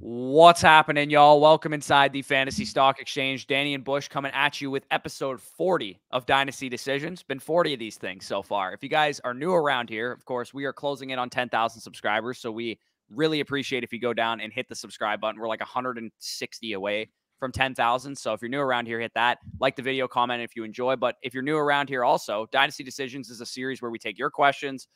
What's happening, y'all? Welcome inside the Fantasy Stock Exchange. Danny and Bush coming at you with episode 40 of Dynasty Decisions. Been 40 of these things so far. If you guys are new around here, of course, we are closing in on 10,000 subscribers, so we really appreciate if you go down and hit the subscribe button. We're like 160 away from 10,000, so if you're new around here, hit that. Like the video, comment if you enjoy, but if you're new around here also, Dynasty Decisions is a series where we take your questions.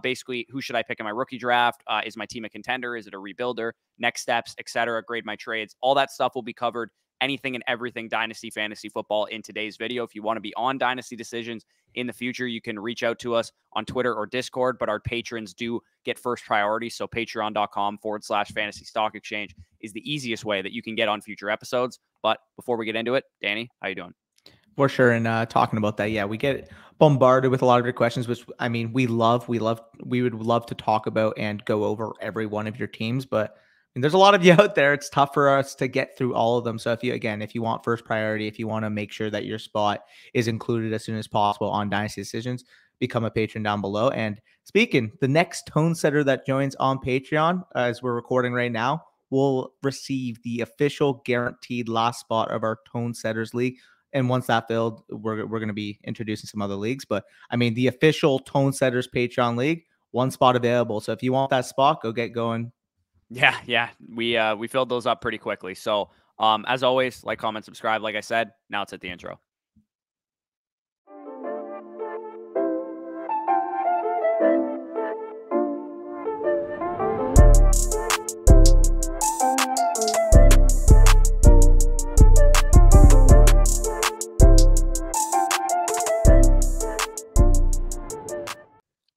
Basically, who should I pick in my rookie draft? Is my team a contender? Is it a rebuilder? Next steps, etc. Grade my trades. All that stuff will be covered. Anything and everything Dynasty Fantasy Football in today's video. If you want to be on Dynasty Decisions in the future, you can reach out to us on Twitter or Discord, but our patrons do get first priority. So patreon.com/fantasy stock exchange is the easiest way that you can get on future episodes. But before we get into it, Danny, how you doing? For sure. And talking about that, yeah, we get bombarded with a lot of your questions, which I mean, we would love to talk about and go over every one of your teams. But I mean, there's a lot of you out there. It's tough for us to get through all of them. So if you want first priority, if you want to make sure that your spot is included as soon as possible on Dynasty Decisions, become a patron down below. And speaking, the next tone setter that joins on Patreon, as we're recording right now, will receive the official guaranteed last spot of our Tone Setters League. And once that filled, we're going to be introducing some other leagues. But I mean, the official Tone Setters Patreon League, one spot available. So if you want that spot, go get going. Yeah. We filled those up pretty quickly. So as always, like, comment, subscribe. Like I said, now it's at the intro.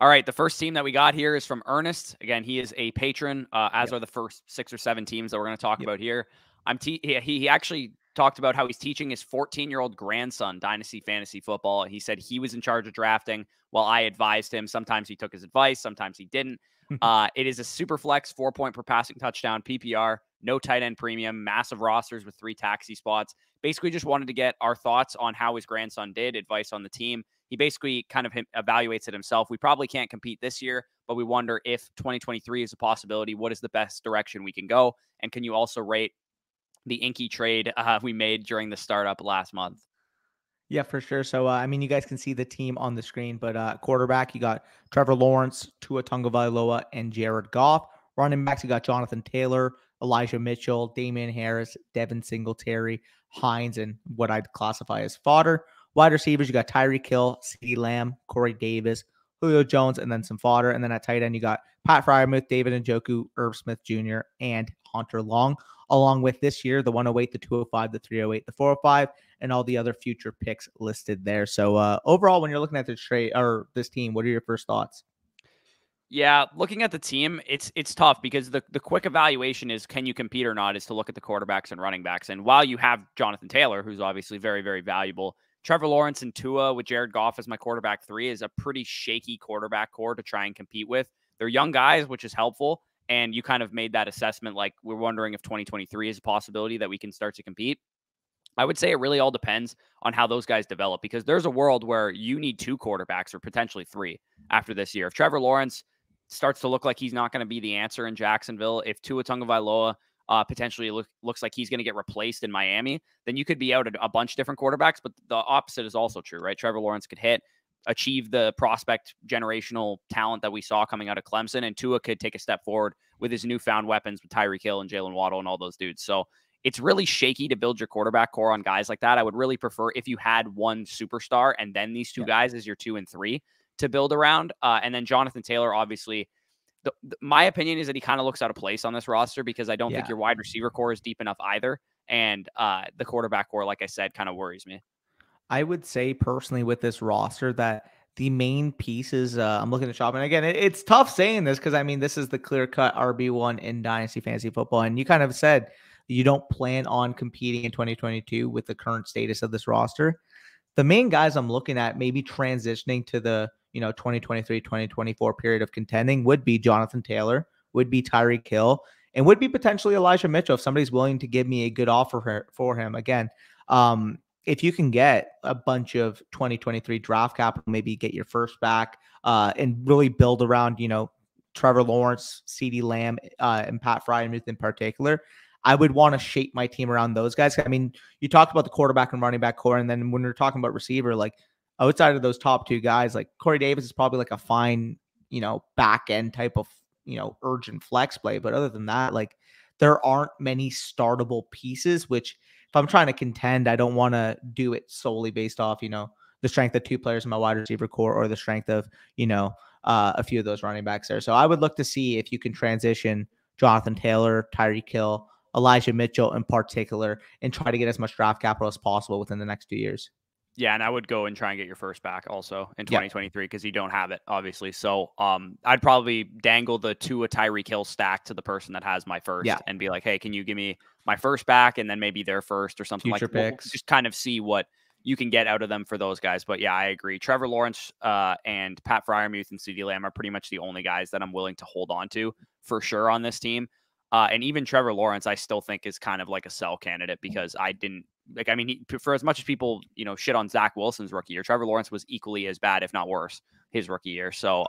All right, the first team that we got here is from Ernest. Again, he is a patron, as are the first 6 or 7 teams that we're going to talk about here. He actually talked about how he's teaching his 14-year-old grandson Dynasty Fantasy Football. He said he was in charge of drafting while I advised him. Sometimes he took his advice, sometimes he didn't. It is a super flex, 4-point per passing touchdown, PPR, no tight end premium, massive rosters with 3 taxi spots. Basically just wanted to get our thoughts on how his grandson did, advice on the team. He basically kind of evaluates it himself. We probably can't compete this year, but we wonder if 2023 is a possibility. What is the best direction we can go? And can you also rate the inky trade we made during the startup last month? Yeah, for sure. So, I mean, you guys can see the team on the screen, but quarterback, you got Trevor Lawrence, Tua Tagovailoa, and Jared Goff. Running backs, you got Jonathan Taylor, Elijah Mitchell, Damian Harris, Devin Singletary, Hines, and what I'd classify as fodder. Wide receivers, you got Tyreek Hill, CeeDee Lamb, Corey Davis, Julio Jones, and then some fodder. And then at tight end, you got Pat Freiermuth, David Njoku, Irv Smith Jr., and Hunter Long, along with this year, the 108, the 205, the 308, the 405, and all the other future picks listed there. So overall, when you're looking at this trade or this team, what are your first thoughts? Yeah, looking at the team, it's tough because the quick evaluation is, can you compete or not, is to look at the quarterbacks and running backs. And while you have Jonathan Taylor, who's obviously very, very valuable, Trevor Lawrence and Tua with Jared Goff as my quarterback 3 is a pretty shaky quarterback core to try and compete with. They're young guys, which is helpful. And you kind of made that assessment, like, we're wondering if 2023 is a possibility that we can start to compete. I would say it really all depends on how those guys develop, because there's a world where you need 2 quarterbacks or potentially 3 after this year. If Trevor Lawrence starts to look like he's not going to be the answer in Jacksonville, if Tua Tagovailoa potentially looks like he's going to get replaced in Miami, then you could be out a bunch of different quarterbacks. But the opposite is also true, right? Trevor Lawrence could achieve the prospect generational talent that we saw coming out of Clemson, and Tua could take a step forward with his newfound weapons with Tyreek Hill and Jalen Waddle and all those dudes. So it's really shaky to build your quarterback core on guys like that. I would really prefer if you had one superstar and then these 2 guys as your 2 and 3 to build around. And then Jonathan Taylor, obviously, my opinion is that he kind of looks out of place on this roster, because I don't think your wide receiver core is deep enough either. And the quarterback core, like I said, kind of worries me. I would say personally with this roster that the main pieces I'm looking to shop. And again, it's tough saying this because, I mean, this is the clear-cut RB1 in Dynasty Fantasy Football. And you kind of said you don't plan on competing in 2022 with the current status of this roster. The main guys I'm looking at maybe transitioning to the 2023, 2024 period of contending would be Jonathan Taylor, would be Tyreek Hill, and would be potentially Elijah Mitchell if somebody's willing to give me a good offer for him. Again, if you can get a bunch of 2023 draft capital, maybe get your first back and really build around, Trevor Lawrence, CeeDee Lamb, and Pat Freiermuth in particular, I would want to shape my team around those guys. I mean, you talked about the quarterback and running back core, and then when we're talking about receiver, like outside of those top two guys, like Corey Davis is probably like a fine, back end type of, urgent flex play. But other than that, like there aren't many startable pieces, which if I'm trying to contend, I don't want to do it solely based off, the strength of two players in my wide receiver core or the strength of, a few of those running backs there. So I would look to see if you can transition Jonathan Taylor, Tyreek Hill, Elijah Mitchell in particular, and try to get as much draft capital as possible within the next 2 years. Yeah, and I would go and try and get your first back also in 2023 because you don't have it, obviously. So I'd probably dangle the Tua Tyreek Hill stack to the person that has my first and be like, hey, can you give me my first back and then maybe their first or something Future like that? We'll just kind of see what you can get out of them for those guys. But yeah, I agree. Trevor Lawrence and Pat Freiermuth and CeeDee Lamb are pretty much the only guys that I'm willing to hold on to for sure on this team. And even Trevor Lawrence, I still think is kind of like a sell candidate because for as much as people, shit on Zach Wilson's rookie year, Trevor Lawrence was equally as bad, if not worse, his rookie year. So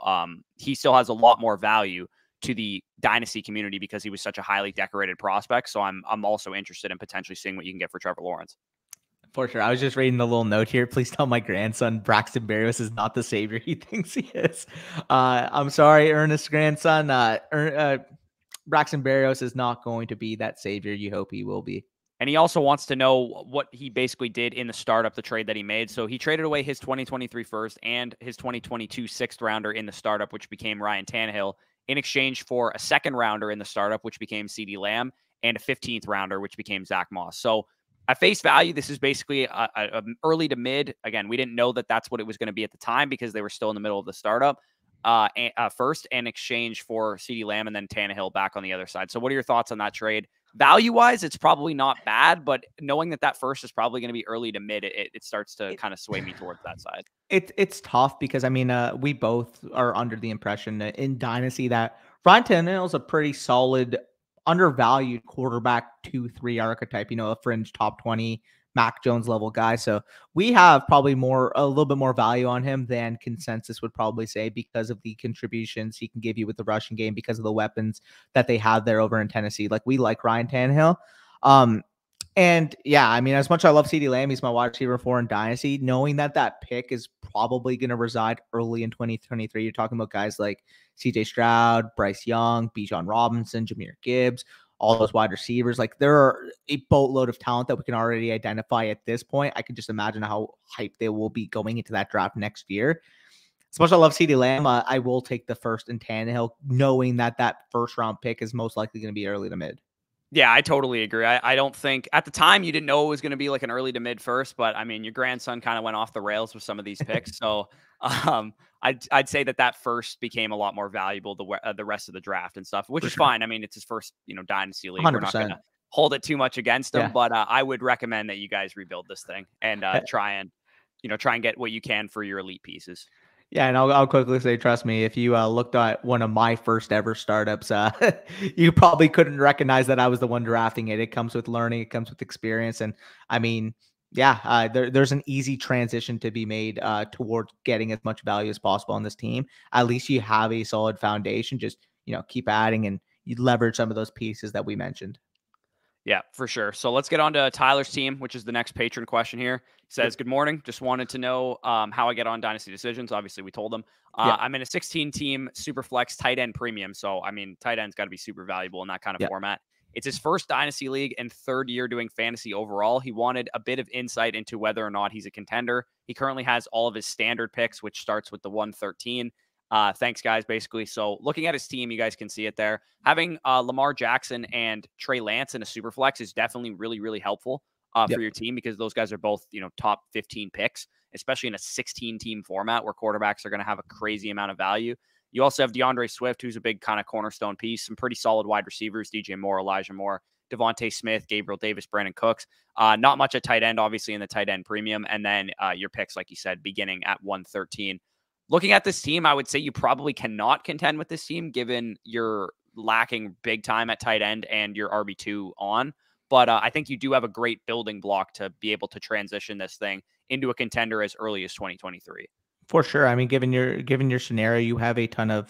he still has a lot more value to the Dynasty community because he was such a highly decorated prospect. So I'm also interested in potentially seeing what you can get for Trevor Lawrence. For sure. I was just reading the little note here. Please tell my grandson Braxton Berrios is not the savior he thinks he is. I'm sorry, Ernest's grandson. Braxton Berrios is not going to be that savior you hope he will be. And he also wants to know what he basically did in the startup, the trade that he made. So he traded away his 2023 first and his 2022 sixth rounder in the startup, which became Ryan Tannehill, in exchange for a second rounder in the startup, which became CeeDee Lamb, and a 15th rounder, which became Zach Moss. So at face value, this is basically a early to mid. Again, we didn't know that that's what it was going to be at the time because they were still in the middle of the startup. First in exchange for CeeDee Lamb and then Tannehill back on the other side. So what are your thoughts on that trade? Value-wise, it's probably not bad, but knowing that first is probably going to be early to mid, it starts to kind of sway me towards that side. It's tough because, we both are under the impression in Dynasty that Ryan Tannehill is a pretty solid, undervalued quarterback 2-3 archetype, a fringe top 20 Mac Jones level guy. So we have probably a little bit more value on him than consensus would probably say because of the contributions he can give you with the rushing game, because of the weapons that they have there over in Tennessee. Like, we like Ryan Tannehill. And yeah, as much as I love CeeDee Lamb, he's my wide receiver 4 in Dynasty, knowing that pick is probably going to reside early in 2023. You're talking about guys like CJ Stroud, Bryce Young, Bijan Robinson, Jahmyr Gibbs, all those wide receivers. Like, there are a boatload of talent that we can already identify at this point. I can just imagine how hyped they will be going into that draft next year. As much as I love CeeDee Lamb, I will take the first in Tannehill, knowing that first round pick is most likely going to be early to mid. Yeah, I totally agree. I don't think at the time you didn't know it was going to be like an early to mid first, but your grandson kind of went off the rails with some of these picks. So I'd say that first became a lot more valuable the rest of the draft and stuff, which is fine. It's his first, Dynasty league. 100%. We're not going to hold it too much against him, but I would recommend that you guys rebuild this thing and try and get what you can for your elite pieces. Yeah, and I'll quickly say, trust me, if you looked at one of my first ever startups, you probably couldn't recognize that I was the one drafting it. It comes with learning, it comes with experience, and there's an easy transition to be made towards getting as much value as possible on this team. At least you have a solid foundation. Just keep adding and you leverage some of those pieces that we mentioned. Yeah, for sure. So let's get on to Tyler's team, which is the next patron question here. He says, good morning. Just wanted to know how I get on Dynasty Decisions. Obviously, we told him. I'm in a 16-team Superflex tight end premium. So, tight end's got to be super valuable in that kind of format. It's his first Dynasty league and third year doing fantasy overall. He wanted a bit of insight into whether or not he's a contender. He currently has all of his standard picks, which starts with the 113. Thanks, guys, basically. So looking at his team, you guys can see it there. Having Lamar Jackson and Trey Lance in a super flex is definitely really, really helpful for your team because those guys are both, top 15 picks, especially in a 16-team format where quarterbacks are going to have a crazy amount of value. You also have DeAndre Swift, who's a big kind of cornerstone piece, some pretty solid wide receivers, DJ Moore, Elijah Moore, Devontae Smith, Gabriel Davis, Brandon Cooks. Not much at tight end, obviously, in the tight end premium. And then your picks, like you said, beginning at 113. Looking at this team, I would say you probably cannot contend with this team given you're lacking big time at tight end and your RB2 on. But I think you do have a great building block to be able to transition this thing into a contender as early as 2023. For sure. I mean, given your scenario, you have a ton of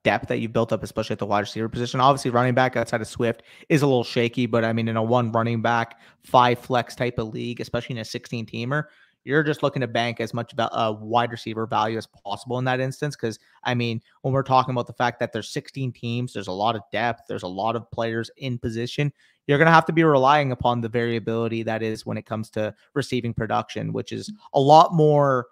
depth that you've built up, especially at the wide receiver position. Obviously, running back outside of Swift is a little shaky, but I mean, in a one running back, 5 flex type of league, especially in a 16-teamer, you're just looking to bank as much wide receiver value as possible in that instance. Because I mean, when we're talking about the fact that there's 16 teams, there's a lot of depth, there's a lot of players in position. You're going to have to be relying upon the variability that is when it comes to receiving production, which is a lot more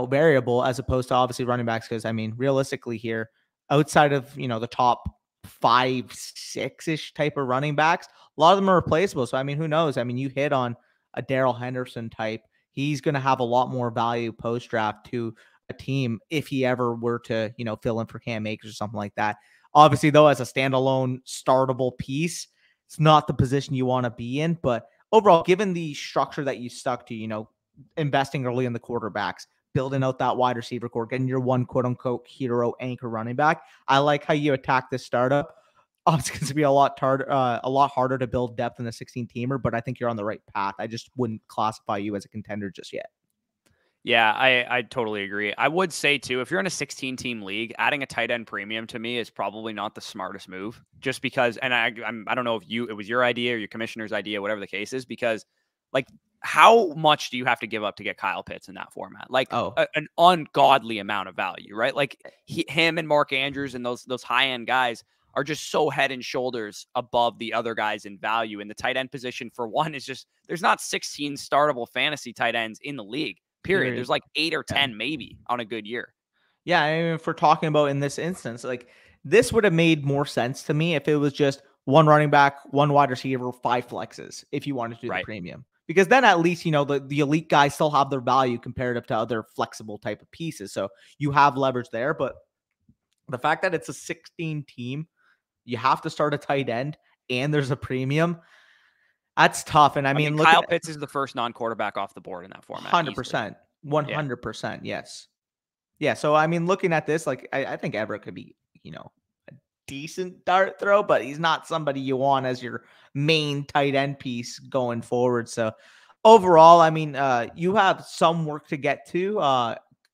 variable as opposed to obviously running backs. Because I mean, realistically here, outside of, the top 5, 6-ish type of running backs, a lot of them are replaceable. So, I mean, who knows? I mean, you hit on a Darrell Henderson type. He's going to have a lot more value post draft to a team if he ever were to, fill in for Cam Akers or something like that. Obviously, though, as a standalone startable piece, it's not the position you want to be in. But overall, given the structure that you stuck to, investing early in the quarterbacks, building out that wide receiver core, getting your one quote unquote hero anchor running back. I like how you attack this startup. It's going to be a lot harder to build depth in a 16-teamer, but I think you're on the right path. I just wouldn't classify you as a contender just yet. Yeah, I totally agree. I would say too, if you're in a 16-team league, adding a tight end premium to me is probably not the smartest move. Just because, and I don't know if it was your idea or your commissioner's idea, whatever the case is, because like, how much do you have to give up to get Kyle Pitts in that format? Like an ungodly amount of value, right? Like him and Mark Andrews and those high end guys are just so head and shoulders above the other guys in value. And the tight end position, for one, is just there's not 16 startable fantasy tight ends in the league. Period. There's like 8 or 10 maybe on a good year. Yeah, I mean, if we're talking about in this instance, like this would have made more sense to me if it was just one running back, one wide receiver, 5 flexes. If you wanted to do the premium. Because then at least, the elite guys still have their value comparative to other flexible type of pieces. So you have leverage there. But the fact that it's a 16 team, you have to start a tight end and there's a premium. That's tough. And I mean Kyle Pitts is the first non-quarterback off the board in that format. 100%. 100%. Yes. Yeah. So, I mean, looking at this, like, I think Everett could be, a decent dart throw, but he's not somebody you want as your main tight end piece going forward. So overall, I mean, you have some work to get to,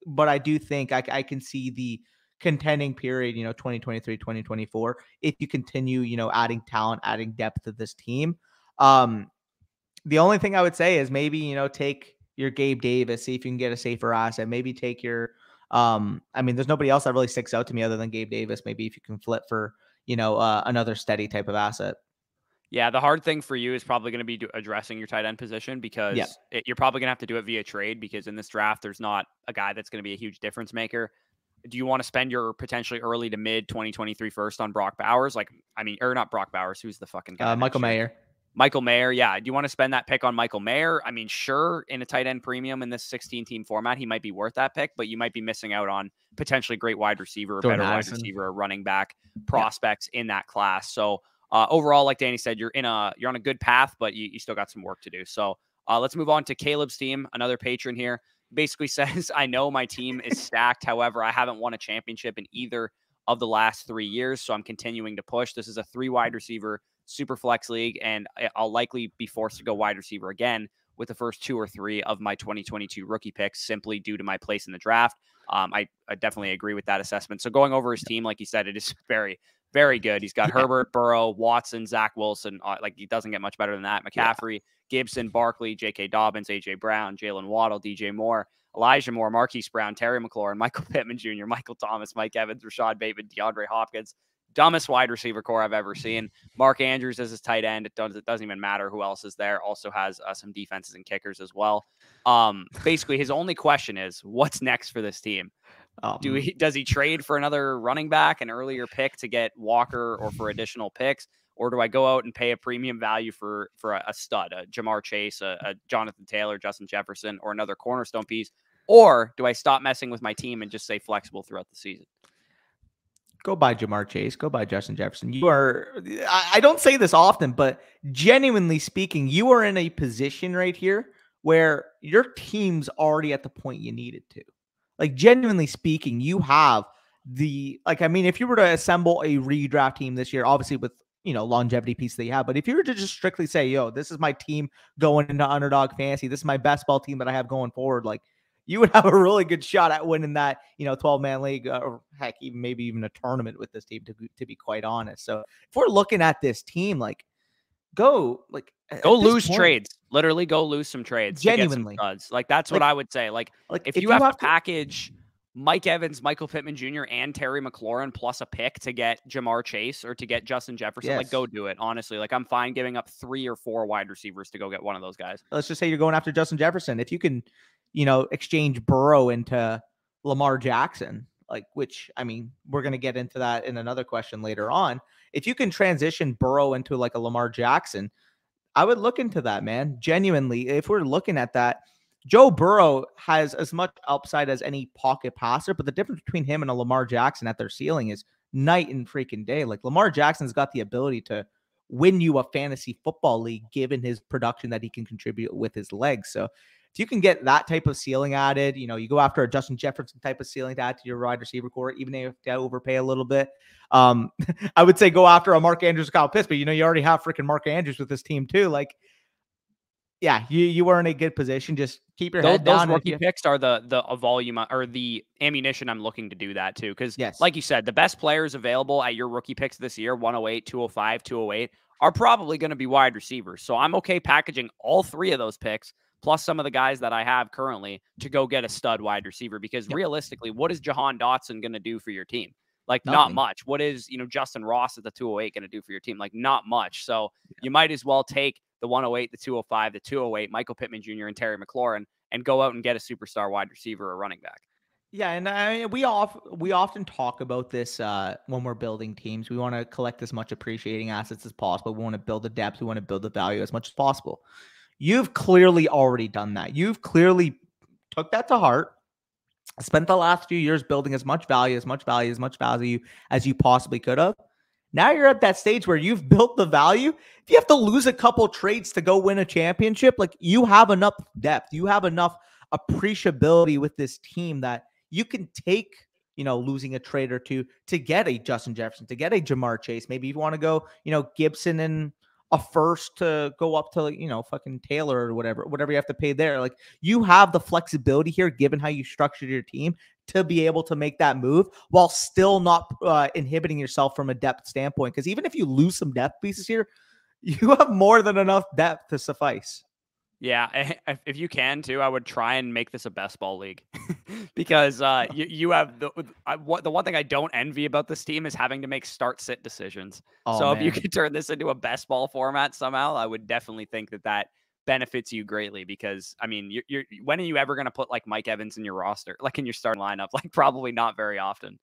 but I do think I can see the contending period, 2023, 2024, if you continue, adding talent, adding depth to this team. The only thing I would say is maybe, take your Gabe Davis, see if you can get a safer asset. Maybe take your I mean, there's nobody else that really sticks out to me other than Gabe Davis. Maybe if you can flip for, another steady type of asset. Yeah, the hard thing for you is probably going to be addressing your tight end position because you're probably going to have to do it via trade because in this draft, there's not a guy that's going to be a huge difference maker. Do you want to spend your potentially early to mid 2023 first on Brock Bowers? Or not Brock Bowers. Who's the fucking guy? Michael Mayer. Michael Mayer, yeah. Do you want to spend that pick on Michael Mayer? I mean, sure, in a tight end premium in this 16-team format, he might be worth that pick, but you might be missing out on potentially great wide receiver, or better wide receiver, or running back prospects in that class. So overall, like Danny said, you're on a good path, but you still got some work to do. So let's move on to Caleb's team, another patron here. Basically says, I know my team is stacked. However, I haven't won a championship in either of the last 3 years, so I'm continuing to push. This is a 3 wide receiver super flex league, and I'll likely be forced to go wide receiver again with the first 2 or 3 of my 2022 rookie picks simply due to my place in the draft. I definitely agree with that assessment. So going over his team, like you said, it is very, very good. He's got Herbert, Burrow, Watson, Zach Wilson. He doesn't get much better than that. McCaffrey, Gibson, Barkley, J.K. Dobbins, A.J. Brown, Jalen Waddle, D.J. Moore, Elijah Moore, Marquise Brown, Terry McLaurin, Michael Pittman Jr., Michael Thomas, Mike Evans, Rashad Bateman, DeAndre Hopkins. Dumbest wide receiver core I've ever seen. Mark Andrews as his tight end. It doesn't even matter who else is there. Also has some defenses and kickers as well. Basically, his only question is, what's next for this team? Does he trade for another running back, an earlier pick to get Walker or for additional picks? Or do I go out and pay a premium value for a stud, a Jamar Chase, a Jonathan Taylor, Justin Jefferson, or another cornerstone piece? Or do I stop messing with my team and just stay flexible throughout the season? Go buy Jamar Chase. Go buy Justin Jefferson. I don't say this often, but genuinely speaking, you are in a position right here where your team's already at the point you need it to. Like, genuinely speaking, you have if you were to assemble a redraft team this year, obviously with, longevity piece that you have, but if you were to just strictly say, this is my team going into underdog fantasy, this is my best ball team that I have going forward, like, you would have a really good shot at winning that, 12-man league, or heck, even maybe even a tournament with this team, to be quite honest. So if we're looking at this team, like, go, like, Go at this lose point, trades. Literally go lose some trades to get some genuinely, studs. Like, that's what like, I would say. Like, if if you you have to have to, package Mike Evans, Michael Pittman Jr., and Terry McLaurin plus a pick to get Jamar Chase or to get Justin Jefferson, like, go yes, do it. Honestly, like, I'm fine giving up 3 or 4 wide receivers to go get one of those guys. let's just say you're going after Justin Jefferson. If you can, exchange Burrow into Lamar Jackson, like, which, I mean, we're going to get into that in another question later on. If you can transition Burrow into like a Lamar Jackson, I would look into that, man. Genuinely, if we're looking at that, Joe Burrow has as much upside as any pocket passer, but the difference between him and a Lamar Jackson at their ceiling is night and freaking day. Like, Lamar Jackson's got the ability to win you a fantasy football league given his production that he can contribute with his legs. So if you can get that type of ceiling added, you go after a Justin Jefferson type of ceiling to add to your wide receiver core, even if you have to overpay a little bit. I would say go after a Mark Andrews, Kyle Pitts, but you already have freaking Mark Andrews with this team too. Like, yeah, you are in a good position. Just keep your head Those down. rookie picks are the volume or the ammunition I'm looking to do that too. Because, Yes, like you said, the best players available at your rookie picks this year, 108, 205, 208, are probably going to be wide receivers. So I'm okay packaging all 3 of those picks plus some of the guys that I have currently to go get a stud wide receiver. Because yep, realistically, what is Jahan Dotson going to do for your team? Like, not nothing. much. What is, Justin Ross at the 208 going to do for your team? Like, not much. So you might as well take the 108, the 205, the 208, Michael Pittman Jr., and Terry McLaurin, and go out and get a superstar wide receiver or running back. Yeah, and we often talk about this when we're building teams. We want to collect as much appreciating assets as possible. We want to build the depth. We want to build the value as much as possible. You've clearly already done that. You've clearly took that to heart. Spent the last few years building as much value as you possibly could have. Now you're at that stage where you've built the value. If you have to lose a couple trades to go win a championship, like, you have enough depth, you have enough appreciability with this team that you can take, losing a trade or two to get a Justin Jefferson, to get a Jamar Chase. Maybe you want to go, Gibson and a first to go up to, fucking Taylor or whatever you have to pay there. Like, you have the flexibility here, given how you structured your team, to be able to make that move while still not inhibiting yourself from a depth standpoint. Because even if you lose some depth pieces here, you have more than enough depth to suffice. Yeah, if you can too, I would try and make this a best ball league because you have the one thing I don't envy about this team is having to make start-sit decisions. Oh, So if you man. could turn this into a best ball format somehow, I would definitely think that benefits you greatly because, I mean, you're when are you ever going to put like Mike Evans in your roster, like in your starting lineup? Like, probably not very often.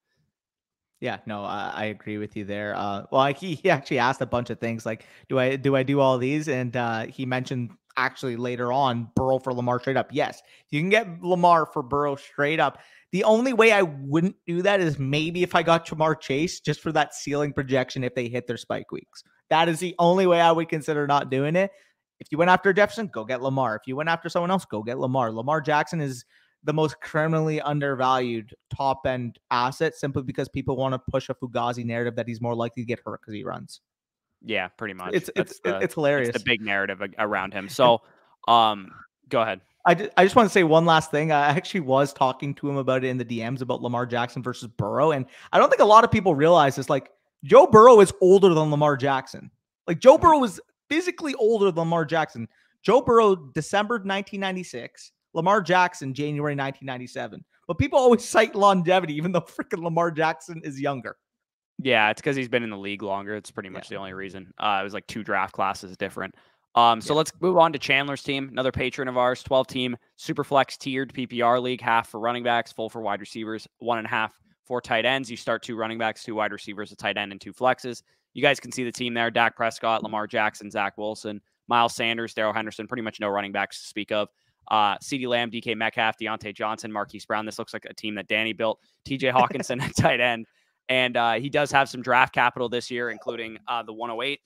Yeah, no, I agree with you there. Well, like, he actually asked a bunch of things like, do I do all these? And he mentioned actually later on Burrow for Lamar straight up. Yes, you can get Lamar for Burrow straight up. The only way I wouldn't do that is maybe if I got Jamar Chase just for that ceiling projection if they hit their spike weeks. That is the only way I would consider not doing it. If you went after Jefferson, go get Lamar. If you went after someone else, go get Lamar. Lamar Jackson is the most criminally undervalued top end asset simply because people want to push a Fugazi narrative that he's more likely to get hurt because he runs. Yeah, pretty much. It's It's the hilarious. big narrative around him. And So, go ahead. I just want to say one last thing. I actually was talking to him about it in the DMs about Lamar Jackson versus Burrow. And I don't think a lot of people realize this. Like, Joe Burrow is older than Lamar Jackson. Like, Joe Burrow is physically older than Lamar Jackson. Joe Burrow, December 1996. Lamar Jackson, January 1997. But people always cite longevity, even though freaking Lamar Jackson is younger. Yeah, it's because he's been in the league longer. It's pretty much Yeah. the only reason. It was like 2 draft classes different. So Yeah. let's move on to Chandler's team, another patron of ours, 12-team Superflex tiered PPR league, half for running backs, full for wide receivers, 1.5 for tight ends. You start 2 running backs, 2 wide receivers, a tight end, and 2 flexes. You guys can see the team there: Dak Prescott, Lamar Jackson, Zach Wilson, Miles Sanders, Darrell Henderson. Pretty much no running backs to speak of. CeeDee Lamb, DK Metcalf, Deontay Johnson, Marquise Brown. This looks like a team that Danny built. TJ Hawkinson at tight end. And he does have some draft capital this year, including the 108.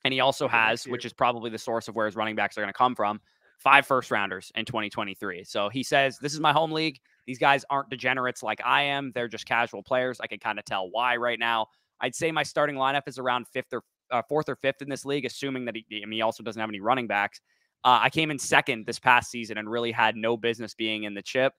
And he also has, which is probably the source of where his running backs are going to come from, 5 first-rounders in 2023. So he says, this is my home league. These guys aren't degenerates like I am. They're just casual players. I can kind of tell why right now. I'd say my starting lineup is around 4th or 5th in this league, assuming that he also doesn't have any running backs. I came in second this past season and really had no business being in the chip.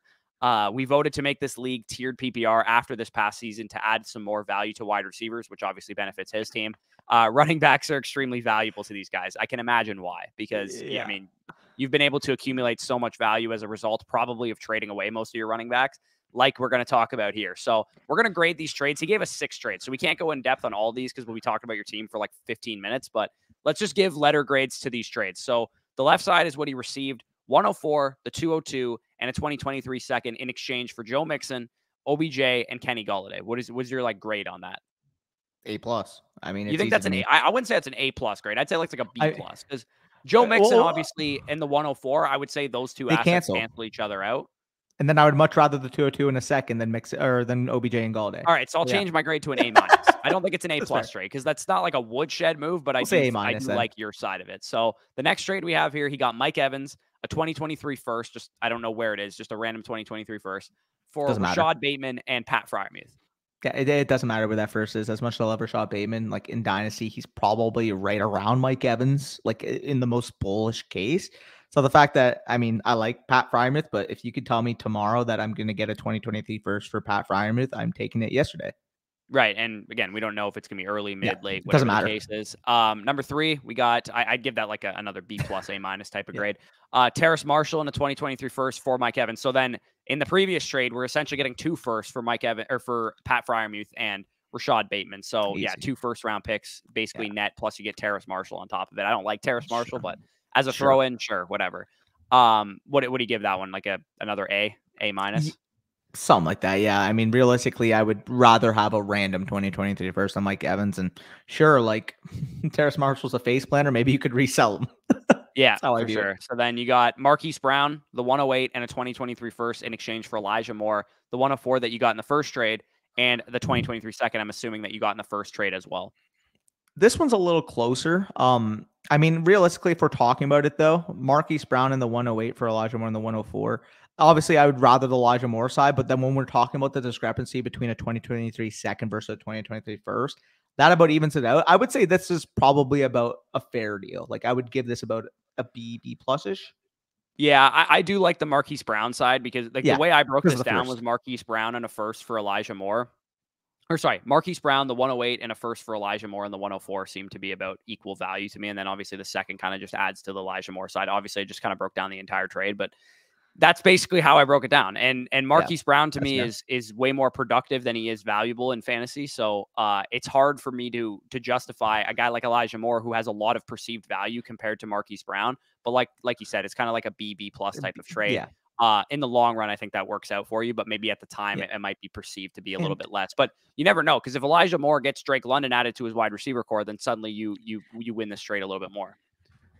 We voted to make this league tiered PPR after this past season to add some more value to wide receivers, which obviously benefits his team. Running backs are extremely valuable to these guys. I can imagine why, because I mean, you've been able to accumulate so much value as a result, probably of trading away most of your running backs, like we're going to talk about here. So we're going to grade these trades. He gave us 6 trades, so we can't go in depth on all these because we'll be talking about your team for like 15 minutes, but let's just give letter grades to these trades. So the left side is what he received: 104, the 202, and a 2023 second in exchange for Joe Mixon, OBJ, and Kenny Golladay. What's your like grade on that? A+. I mean, You think that's an A? I wouldn't say that's an A+ grade. I'd say it's like a B+, because Joe Mixon, obviously, in the 104, I would say those two assets cancel each other out. And then I would much rather the 202 in a second than than OBJ and Golladay. All right, so I'll change my grade to an A-. I don't think it's an A+ trade because that's not like a woodshed move, but I do like your side of it. So the next trade we have here, he got Mike Evans, a 2023 first, just I don't know where it is, just a random 2023 first, for Rashad Bateman and Pat Freiermuth. Yeah, it doesn't matter where that first is. As much as I love Rashad Bateman, like in Dynasty, he's probably right around Mike Evans, like in the most bullish case. So the fact that, I mean, I like Pat Freiermuth, but if you could tell me tomorrow that I'm going to get a 2023 first for Pat Freiermuth, I'm taking it yesterday. Right. And again, we don't know if it's going to be early, mid, late, whatever the case is. Number 3, we got, I'd give that like another B+, A- type of grade. Terrace Marshall in the 2023 first for Mike Evans. So then in the previous trade, we're essentially getting 2 firsts for Mike Evans, or for Pat Freiermuth and Rashad Bateman. So Easy. 2 first-round picks, basically net, plus you get Terrace Marshall on top of it. I don't like Terrace Marshall, but as a throw-in, sure, whatever. What do you give that one? Like another A-? Something like that, yeah. I mean, realistically, I would rather have a random 2023 first than Mike Evans. And sure, like Terrace Marshall's a face planner. Maybe you could resell him. Yeah, for sure. So then you got Marquise Brown, the 108, and a 2023 first in exchange for Elijah Moore, the 104 that you got in the first trade, and the 2023 second, I'm assuming that you got in the first trade as well. This one's a little closer. I mean, realistically, if we're talking about it, though, Marquise Brown in the 108 for Elijah Moore in the 104. Obviously, I would rather the Elijah Moore side, but then when we're talking about the discrepancy between a 2023 second versus a 2023 first, that about evens it out. I would say this is probably about a fair deal. Like, I would give this about a B+. Yeah, I do like the Marquise Brown side because the way I broke this down was Marquise Brown and a first for Elijah Moore. Or sorry, Marquise Brown, the 108, and a first for Elijah Moore, and the 104 seem to be about equal value to me. And then obviously the second kind of just adds to the Elijah Moore side. Obviously, I just kind of broke down the entire trade, but that's basically how I broke it down. And Marquise Brown to me is way more productive than he is valuable in fantasy. So it's hard for me to justify a guy like Elijah Moore who has a lot of perceived value compared to Marquise Brown. But like you said, it's kind of like a B+ type of trade. Yeah. In the long run, I think that works out for you, but maybe at the time it might be perceived to be a little bit less. But you never know, because if Elijah Moore gets Drake London added to his wide receiver core, then suddenly you win this trade a little bit more.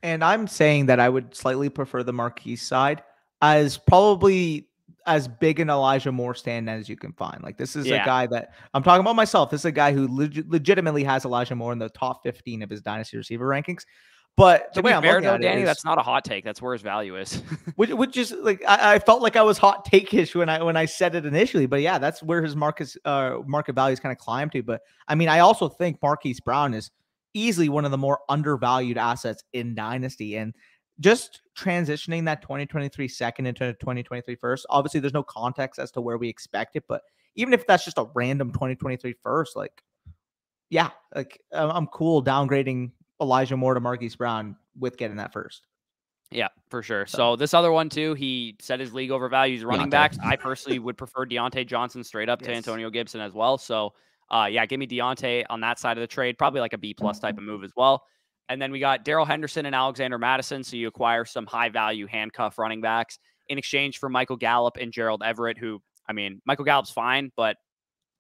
And I'm saying that I would slightly prefer the Marquise side as probably as big an Elijah Moore stand as you can find. Like, this is a guy that I'm talking about myself. This is a guy who legitimately has Elijah Moore in the top 15 of his dynasty receiver rankings. But the way I'm looking at it, Danny, that's not a hot take. That's where his value is. which is like I felt like I was hot take-ish when I said it initially. But yeah, that's where his market values kind of climbed to. But I mean, I also think Marquise Brown is easily one of the more undervalued assets in Dynasty. And just transitioning that 2023 second into 2023 first, obviously there's no context as to where we expect it. But even if that's just a random 2023 first, like, yeah, like I'm cool downgrading Elijah Moore to Marquise Brown with getting that first. Yeah, for sure. So this other one too, he set his league overvalues running backs. I personally would prefer Deontay Johnson straight up to Antonio Gibson as well. So give me Deontay on that side of the trade, probably like a B+ type of move as well. And then we got Darrell Henderson and Alexander Madison. So you acquire some high value handcuff running backs in exchange for Michael Gallup and Gerald Everett, who, I mean, Michael Gallup's fine, but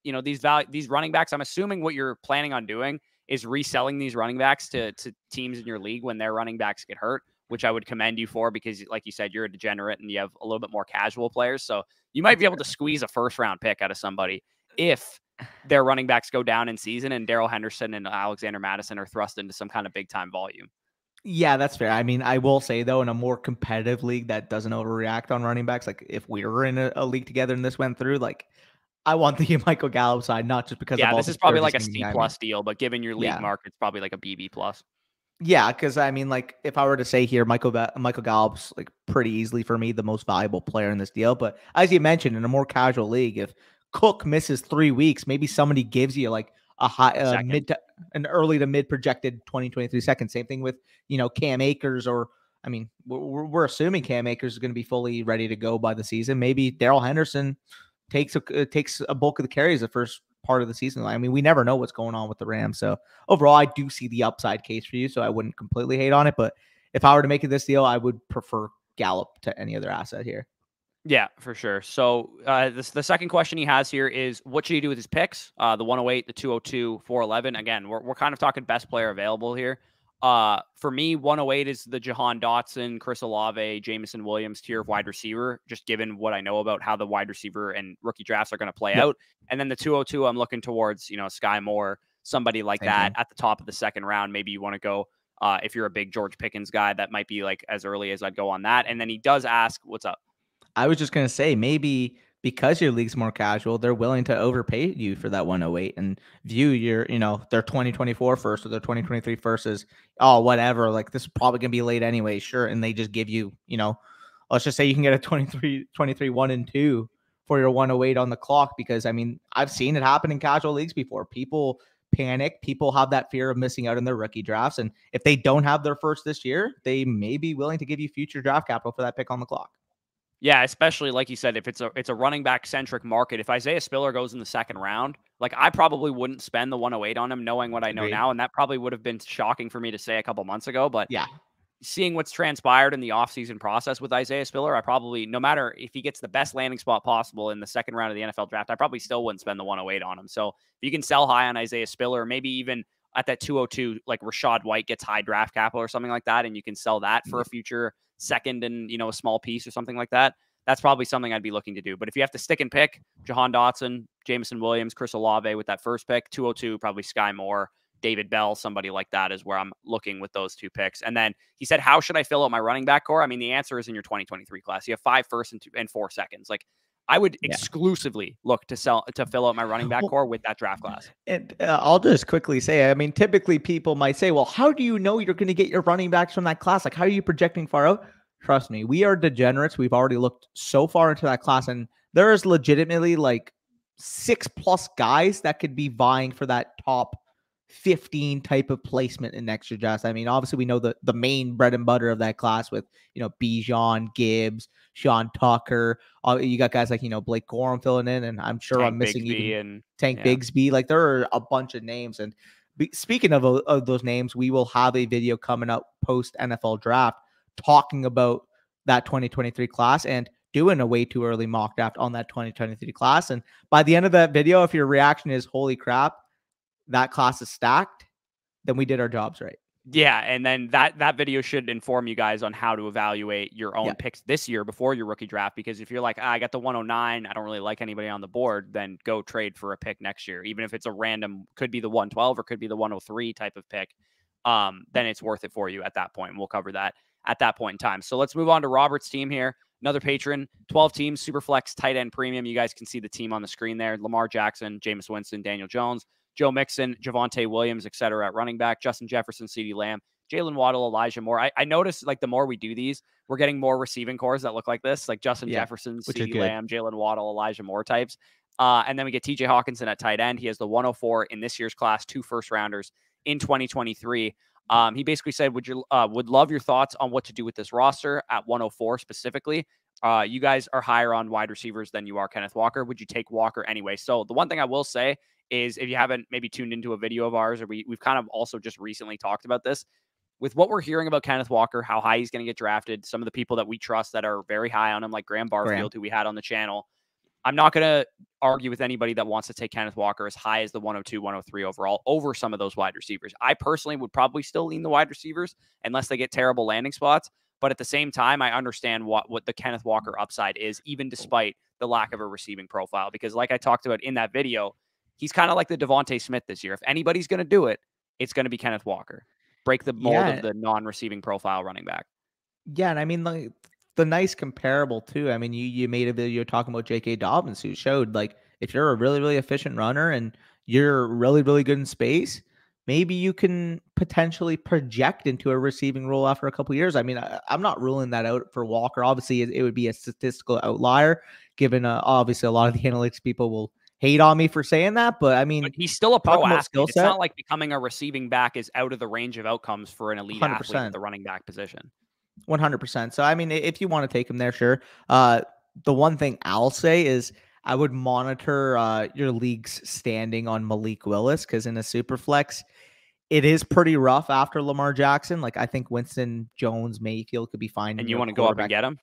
you know, these running backs, I'm assuming what you're planning on doing is reselling these running backs to teams in your league when their running backs get hurt, which I would commend you for because, like you said, you're a degenerate and you have a little bit more casual players. So you might be able to squeeze a first-round pick out of somebody if their running backs go down in season and Darrell Henderson and Alexander Madison are thrust into some kind of big-time volume. Yeah, that's fair. I mean, I will say, though, in a more competitive league that doesn't overreact on running backs, like if we were in a league together and this went through, like, I want the Michael Gallup side, not just because of all this is probably like a C+ deal, but given your league mark, it's probably like a BB+. Yeah, because I mean, like, if I were to say here, Michael Gallup's like pretty easily for me the most valuable player in this deal. But as you mentioned, in a more casual league, if Cook misses 3 weeks, maybe somebody gives you like a high, Second. an early to mid projected 2023 second. Same thing with Cam Akers, or I mean, we're assuming Cam Akers is going to be fully ready to go by the season. Maybe Darrell Henderson takes a bulk of the carries the first part of the season. I mean, we never know what's going on with the Rams. So overall, I do see the upside case for you. So I wouldn't completely hate on it. But if I were to make it this deal, I would prefer Gallup to any other asset here. Yeah, for sure. So the second question he has here is, what should he do with his picks? The 108, the 202, 411. Again, we're kind of talking best player available here. For me, 108 is the Jahan Dotson, Chris Olave, Jameson Williams tier of wide receiver, just given what I know about how the wide receiver and rookie drafts are going to play out. And then the 202, I'm looking towards, Sky Moore, somebody like Same that thing. at the top of the second round. Maybe you want to go, if you're a big George Pickens guy, that might be like as early as I'd go on that. And then he does ask, what's up? I was just going to say, maybe because your league's more casual, they're willing to overpay you for that 108 and view your, their 2024 first or their 2023 first as, oh, whatever. Like, this is probably going to be late anyway. Sure. And they just give you, let's just say you can get a 23 1 and 2 for your 108 on the clock. Because I mean, I've seen it happen in casual leagues before. People panic. People have that fear of missing out on their rookie drafts. And if they don't have their first this year, they may be willing to give you future draft capital for that pick on the clock. Yeah, especially like you said, if it's a running back centric market. If Isaiah Spiller goes in the second round, like I probably wouldn't spend the 108 on him, knowing what I know Agreed. now, and that probably would have been shocking for me to say a couple months ago. But Yeah. seeing what's transpired in the offseason process with Isaiah Spiller, I probably, no matter if he gets the best landing spot possible in the second round of the NFL draft, I probably still wouldn't spend the 108 on him. So if you can sell high on Isaiah Spiller, maybe even at that 202, like Rashad White gets high draft capital or something like that, and you can sell that for a future second and, a small piece or something like that. That's probably something I'd be looking to do. But if you have to stick and pick, Jahan Dotson, Jameson Williams, Chris Olave with that first pick, 202, probably Sky Moore, David Bell, somebody like that is where I'm looking with those two picks. And then he said, how should I fill out my running back core? I mean, the answer is in your 2023 class. You have 5 firsts and 4 seconds. Like, I would exclusively look to fill out my running back core with that draft class. And I'll just quickly say, I mean, typically people might say, well, how do you know you're going to get your running backs from that class? Like, how are you projecting far out? Trust me, we are degenerates. We've already looked so far into that class, and there is legitimately like 6+ guys that could be vying for that top 15 type of placement in extra drafts. I mean, obviously we know the main bread and butter of that class with, Bijan, Gibbs, Sean Tucker. You got guys like, Blake Gorham filling in, and I'm sure I'm missing even Tank Bigsby. Like, there are a bunch of names. And speaking of those names, we will have a video coming up post NFL draft talking about that 2023 class and doing a way too early mock draft on that 2023 class. And by the end of that video, if your reaction is, holy crap, that class is stacked, then we did our jobs right. Yeah, and then that video should inform you guys on how to evaluate your own picks this year before your rookie draft. Because if you're like, I got the 109, I don't really like anybody on the board, then go trade for a pick next year. Even if it's a random, could be the 112 or could be the 103 type of pick, then it's worth it for you at that point. And we'll cover that at that point in time. So let's move on to Robert's team here. Another patron, 12 teams, Superflex, tight end premium. You guys can see the team on the screen there. Lamar Jackson, Jameis Winston, Daniel Jones, Joe Mixon, Javonte Williams, et cetera, at running back, Justin Jefferson, CeeDee Lamb, Jalen Waddle, Elijah Moore. I noticed, like, the more we do these, we're getting more receiving cores that look like this, like Justin Jefferson, CeeDee Lamb, Jalen Waddle, Elijah Moore types. And then we get TJ Hawkinson at tight end. He has the 104 in this year's class, 2 first-rounders in 2023. He basically said, would love your thoughts on what to do with this roster at 104 specifically. You guys are higher on wide receivers than you are Kenneth Walker. Would you take Walker anyway? So the one thing I will say is, if you haven't maybe tuned into a video of ours, or we've kind of also just recently talked about this, with what we're hearing about Kenneth Walker, how high he's going to get drafted, some of the people that we trust that are very high on him, like Graham Barfield, who we had on the channel, I'm not going to argue with anybody that wants to take Kenneth Walker as high as the 102, 103 overall over some of those wide receivers. I personally would probably still lean the wide receivers unless they get terrible landing spots. But at the same time, I understand what the Kenneth Walker upside is, even despite the lack of a receiving profile. Because like I talked about in that video, he's kind of like the Devontae Smith this year. If anybody's going to do it, it's going to be Kenneth Walker. Break the mold of the non-receiving profile running back. Yeah, and I mean, like, the nice comparable too. I mean, you made a video talking about J.K. Dobbins, who showed, like, if you're a really, really efficient runner and you're really, really good in space, maybe you can potentially project into a receiving role after a couple of years. I mean, I'm not ruling that out for Walker. Obviously, it would be a statistical outlier, given obviously a lot of the analytics people will hate on me for saying that. But I But mean, he's still a pro talking about skill athlete. It's set, not like becoming a receiving back is out of the range of outcomes for an elite athlete at 100%. the running back position. 100%. So, I mean, if you want to take him there, sure. The one thing I'll say is I would monitor your league's standing on Malik Willis, because in a super flex, it is pretty rough after Lamar Jackson. Like, I think Winston, Jones, Mayfield could be fine in And you your want to go up and quarterback. get him?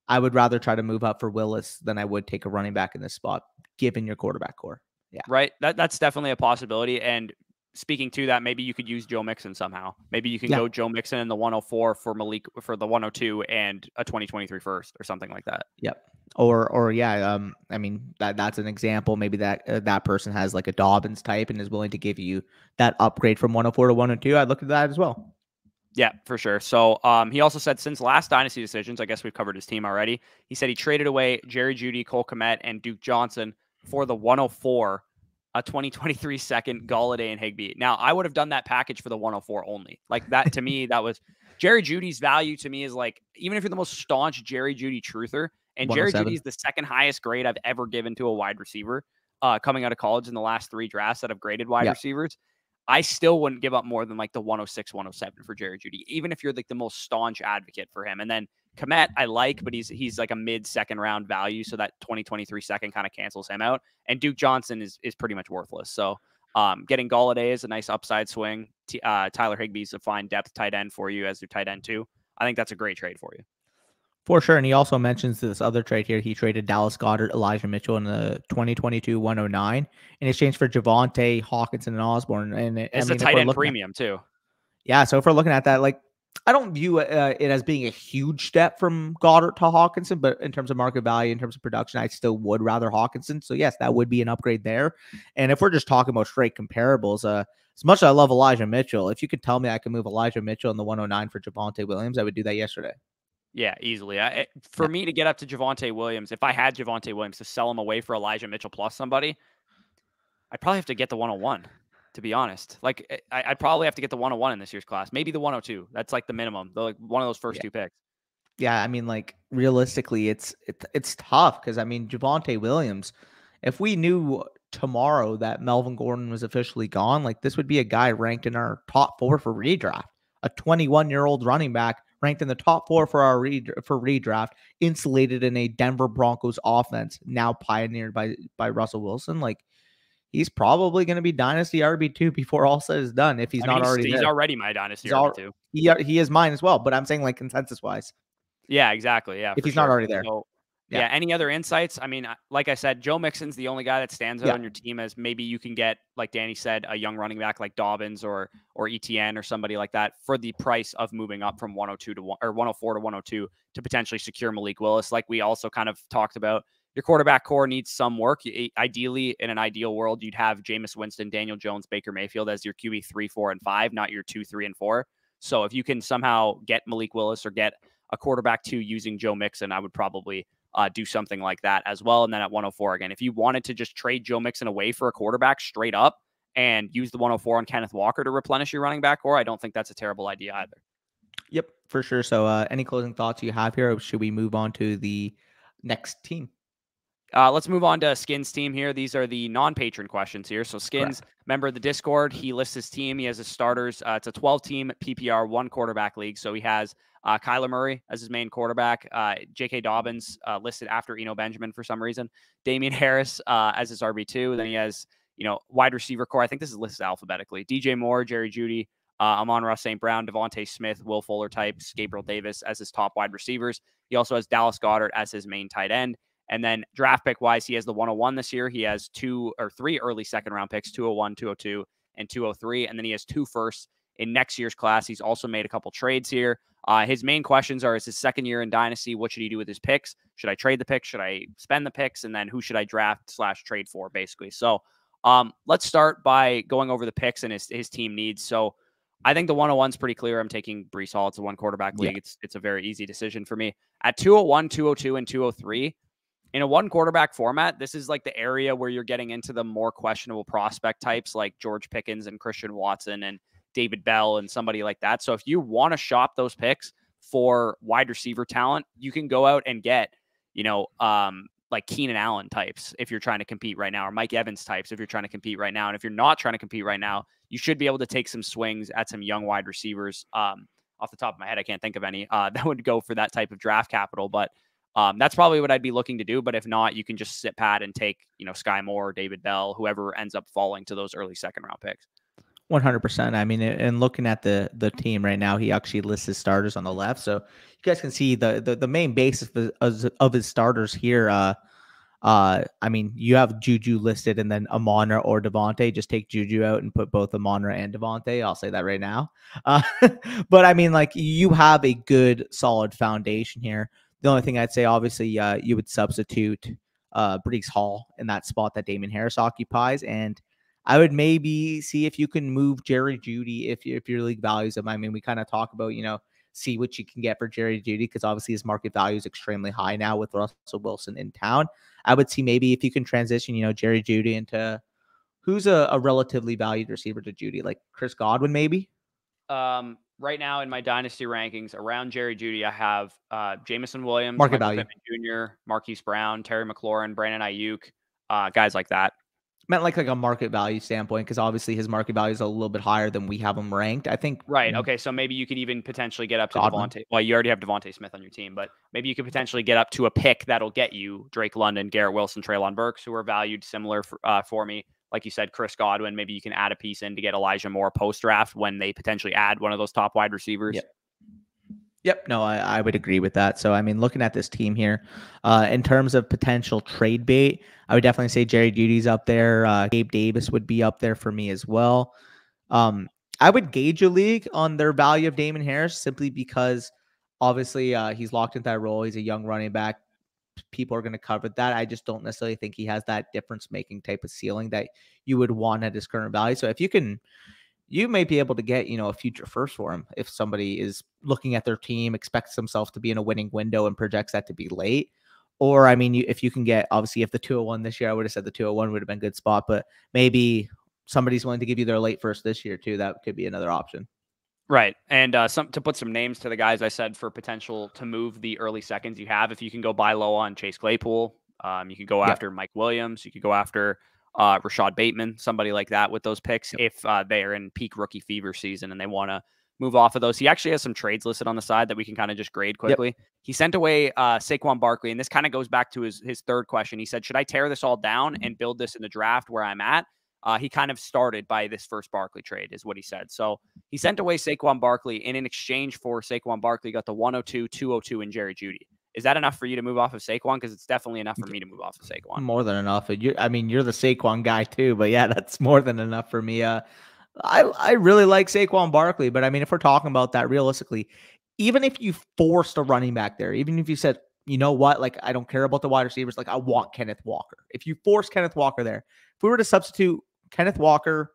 I would rather try to move up for Willis than I would take a running back in this spot, given your quarterback core. Yeah. Right. That's definitely a possibility. And speaking to that, maybe you could use Joe Mixon somehow. Maybe you can go Joe Mixon in the 104 for Malik for the 102 and a 2023 first or something like that. Yep. Or yeah, I mean that's an example. Maybe that person has like a Dobbins type and is willing to give you that upgrade from 104 to 102. I'd look at that as well. Yeah, for sure. So he also said since last Dynasty decisions, I guess we've covered his team already. He said he traded away Jerry Jeudy, Cole Kmet, and Duke Johnson for the 104, a 2023 second, Galladay and Higbee. Now, I would have done that package for the 104 only. Like that to me, that was Jerry Jeudy's value to me is like, even if you're the most staunch Jerry Jeudy truther, and Jerry Jeudy is the second highest grade I've ever given to a wide receiver coming out of college in the last 3 drafts that have graded wide receivers. I still wouldn't give up more than like the 106, 107 for Jerry Jeudy, even if you're like the most staunch advocate for him. And then Kmet, I like, but he's like a mid-second round value, so that 2023 second kind of cancels him out. And Duke Johnson is pretty much worthless. So getting Galladay is a nice upside swing. Tyler Higbee's a fine depth tight end for you as your tight end too. I think that's a great trade for you. For sure. And he also mentions this other trade here. He traded Dallas Goedert, Elijah Mitchell in the 2022 109 in exchange for Javonte, Hawkinson, and Osborne. And it's a tight end premium too. Yeah. So if we're looking at that, like, I don't view it as being a huge step from Goddard to Hawkinson, but in terms of market value, in terms of production, I still would rather Hawkinson. So yes, that would be an upgrade there. And if we're just talking about straight comparables, as much as I love Elijah Mitchell, if you could tell me I can move Elijah Mitchell in the 109 for Javonte Williams, I would do that yesterday. Yeah, easily. For me to get up to Javonte Williams, if I had Javonte Williams to sell him away for Elijah Mitchell plus somebody, I'd probably have to get the 101, to be honest. Like, I'd probably have to get the 101 in this year's class. Maybe the 102. That's like the minimum. Like one of those first 2 picks. Yeah, I mean, like, realistically, it's tough because, I mean, Javonte Williams, if we knew tomorrow that Melvin Gordon was officially gone, like, this would be a guy ranked in our top 4 for redraft. A 21-year-old running back ranked in the top 4 for our redraft, insulated in a Denver Broncos offense, now pioneered by Russell Wilson. Like, he's probably going to be Dynasty RB2 before all said is done, if he's not already there. He's already my Dynasty RB2. He is mine as well, but I'm saying, like, consensus-wise. Yeah, exactly. Yeah, if he's not already there. So, yeah. Any other insights? I mean, like I said, Joe Mixon's the only guy that stands out on your team as maybe you can get, like Danny said, a young running back like Dobbins or ETN or somebody like that for the price of moving up from 102 to 104 to 102 to potentially secure Malik Willis. Like we also kind of talked about, your quarterback core needs some work. Ideally, in an ideal world, you'd have Jameis Winston, Daniel Jones, Baker Mayfield as your QB 3, 4, and 5, not your 2, 3, and 4. So if you can somehow get Malik Willis or get a quarterback 2 using Joe Mixon, I would probably do something like that as well. And then at 104 again, if you wanted to just trade Joe Mixon away for a quarterback straight up and use the 104 on Kenneth Walker to replenish your running back core, I don't think that's a terrible idea either. Yep, for sure. So any closing thoughts you have here, or should we move on to the next team? Let's move on to Skins' team here. These are the non-patron questions here. So Skins, member of the Discord, he lists his team. He has his starters. It's a 12-team PPR, 1 quarterback league. So he has Kyler Murray as his main quarterback, J.K. Dobbins listed after Eno Benjamin for some reason, Damian Harris as his RB2. Then he has, wide receiver core. I think this is listed alphabetically. DJ Moore, Jerry Jeudy, Amon-Ra St. Brown, Devontae Smith, Will Fuller types, Gabriel Davis as his top wide receivers. He also has Dallas Goedert as his main tight end. And then draft pick wise, he has the 101 this year. He has 2 or 3 early second round picks, 201, 202, and 203. And then he has 2 firsts in next year's class. He's also made a couple trades here. His main questions are, is his second year in Dynasty, what should he do with his picks? Should I trade the picks? Should I spend the picks? And then who should I draft/trade for, basically? So let's start by going over the picks and his team needs. So I think the 101 is pretty clear. I'm taking Breece Hall. It's a 1 quarterback league. It's a very easy decision for me. At 201, 202, and 203, in a one quarterback format, this is like the area where you're getting into the more questionable prospect types like George Pickens and Christian Watson and David Bell and somebody like that. So if you want to shop those picks for wide receiver talent, you can go out and get, like Keenan Allen types if you're trying to compete right now, or Mike Evans types if you're trying to compete right now. And if you're not trying to compete right now, you should be able to take some swings at some young wide receivers. Off the top of my head, I can't think of any that would go for that type of draft capital, but that's probably what I'd be looking to do. But if not, you can just sit pat and take, Sky Moore, David Bell, whoever ends up falling to those early second round picks. 100%. I mean, and looking at the team right now, he actually lists his starters on the left, so you guys can see the main basis of his starters here. I mean, you have Juju listed, and then Amon-Ra or Devontae. Just take Juju out and put both Amon-Ra and Devontae. I'll say that right now. But I mean, like, you have a good, solid foundation here. The only thing I'd say, obviously, you would substitute Breece Hall in that spot that Damien Harris occupies, and I would maybe see if you can move Jerry Jeudy if your league values him. I mean, we kind of talk about, see what you can get for Jerry Jeudy, because obviously his market value is extremely high now with Russell Wilson in town. I would see maybe if you can transition, Jerry Jeudy into who's a relatively valued receiver to Jeudy, like Chris Godwin, maybe. Right now in my dynasty rankings around Jerry Jeudy, I have Jameson Williams, market Michael value, Pittman Jr., Marquise Brown, Terry McLaurin, Brandon Ayuk, guys like that. Meant like a market value standpoint, because obviously his market value is a little bit higher than we have him ranked, I think. Right. Okay. So maybe you could even potentially get up to Devontae. Well, you already have Devontae Smith on your team, but maybe you could potentially get up to a pick that'll get you Drake London, Garrett Wilson, Treylon Burks, who are valued similar for me. Like you said, Chris Godwin. Maybe you can add a piece in to get Elijah Moore post draft when they potentially add one of those top wide receivers. Yep. No, I would agree with that. So, I mean, looking at this team here, in terms of potential trade bait, I would definitely say Jerry Jeudy's up there. Gabe Davis would be up there for me as well. I would gauge a league on their value of Damon Harris simply because obviously he's locked into that role. He's a young running back. People are going to cover that. I just don't necessarily think he has that difference-making type of ceiling that you would want at his current value. So if you can, you may be able to get, a future first for him if somebody is looking at their team, expects themselves to be in a winning window and projects that to be late. Or, I mean, if you can get, obviously, if the 201 this year, I would have said the 201 would have been a good spot, but maybe somebody's willing to give you their late first this year too. That could be another option. Right. And to put some names to the guys I said for potential to move the early seconds you have, if you can go buy low on Chase Claypool, you can go after Mike Williams, you could go after Rashad Bateman, somebody like that with those picks if they are in peak rookie fever season and they want to move off of those. He actually has some trades listed on the side that we can kind of just grade quickly. He sent away Saquon Barkley, and this kind of goes back to his third question. He said, should I tear this all down and build this in the draft where I'm at? He kind of started by this first Barkley trade is what he said. So he sent away Saquon Barkley, and in exchange for Saquon Barkley, got the 102, 202, and Jerry Jeudy. Is that enough for you to move off of Saquon? Because it's definitely enough for me to move off of Saquon. More than enough. You're the Saquon guy too, but yeah, that's more than enough for me. I really like Saquon Barkley, but I mean, if we're talking about that realistically, even if you forced a running back there, even if you said, you know what, like, I don't care about the wide receivers, like, I want Kenneth Walker. If you force Kenneth Walker there, if we were to substitute Kenneth Walker,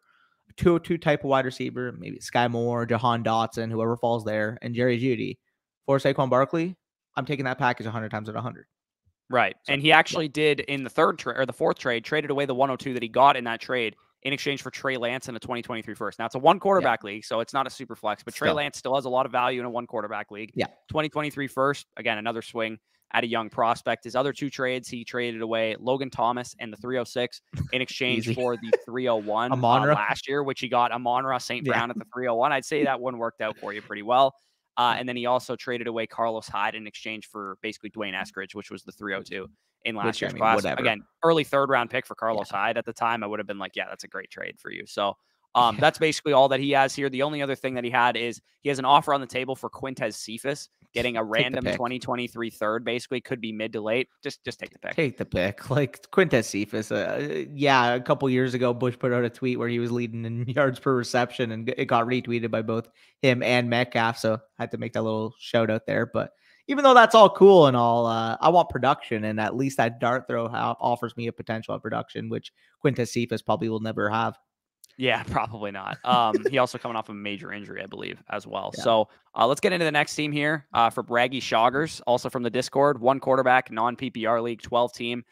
202 type of wide receiver, maybe Sky Moore, Jahan Dotson, whoever falls there, and Jerry Jeudy for Saquon Barkley, I'm taking that package 100 times at 100. Right. So, and he actually did in the third trade or the fourth trade, traded away the 102 that he got in that trade in exchange for Trey Lance and a 2023 first. Now it's a one quarterback league, so it's not a super flex, but Trey Lance still has a lot of value in a one quarterback league. 2023 first, again, another swing at a young prospect. His other two trades, he traded away Logan Thomas and the 306 in exchange for the 301 last year, which he got Amon-Ra St. Brown at the 301. I'd say that one worked out for you pretty well. And then he also traded away Carlos Hyde in exchange for basically Dwayne Eskridge, which was the 302 in last year's class. Whatever. Again, early third round pick for Carlos Hyde at the time. I would have been like, yeah, that's a great trade for you. So that's basically all that he has here. The only other thing that he had is he has an offer on the table for Quintez Cephas, getting a random 2023 third, basically could be mid to late. Just take the pick. Take the pick. Like Quintez Cephas. A couple years ago, Bush put out a tweet where he was leading in yards per reception, and it got retweeted by both him and Metcalf. So I had to make that little shout out there. But even though that's all cool and all, I want production, and at least that dart throw offers me a potential of production, which Quintez Cephas probably will never have. Yeah, probably not. He also coming off a major injury, I believe, as well. Yeah. So let's get into the next team here for Raggy Shoggers, also from the Discord. 1 quarterback, non-PPR league, 12 team.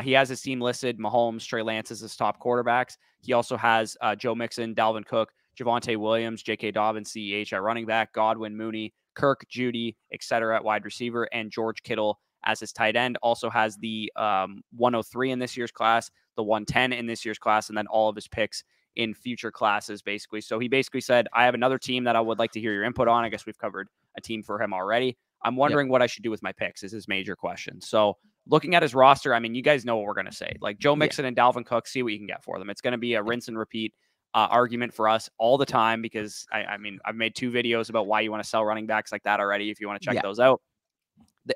He has his team listed, Mahomes, Trey Lance as his top quarterbacks. He also has Joe Mixon, Dalvin Cook, Javonte Williams, J.K. Dobbins, CEH at running back, Godwin, Mooney, Kirk, Judy, etc. at wide receiver, and George Kittle as his tight end. Also has the 103 in this year's class, the 110 in this year's class, and then all of his picks in future classes, basically. So he basically said, I have another team that I would like to hear your input on. I guess we've covered a team for him already. I'm wondering what I should do with my picks is his major question. So looking at his roster, I mean, you guys know what we're going to say. Like Joe Mixon and Dalvin Cook, see what you can get for them. It's going to be a rinse and repeat argument for us all the time because, I mean, I've made 2 videos about why you want to sell running backs like that already if you want to check those out.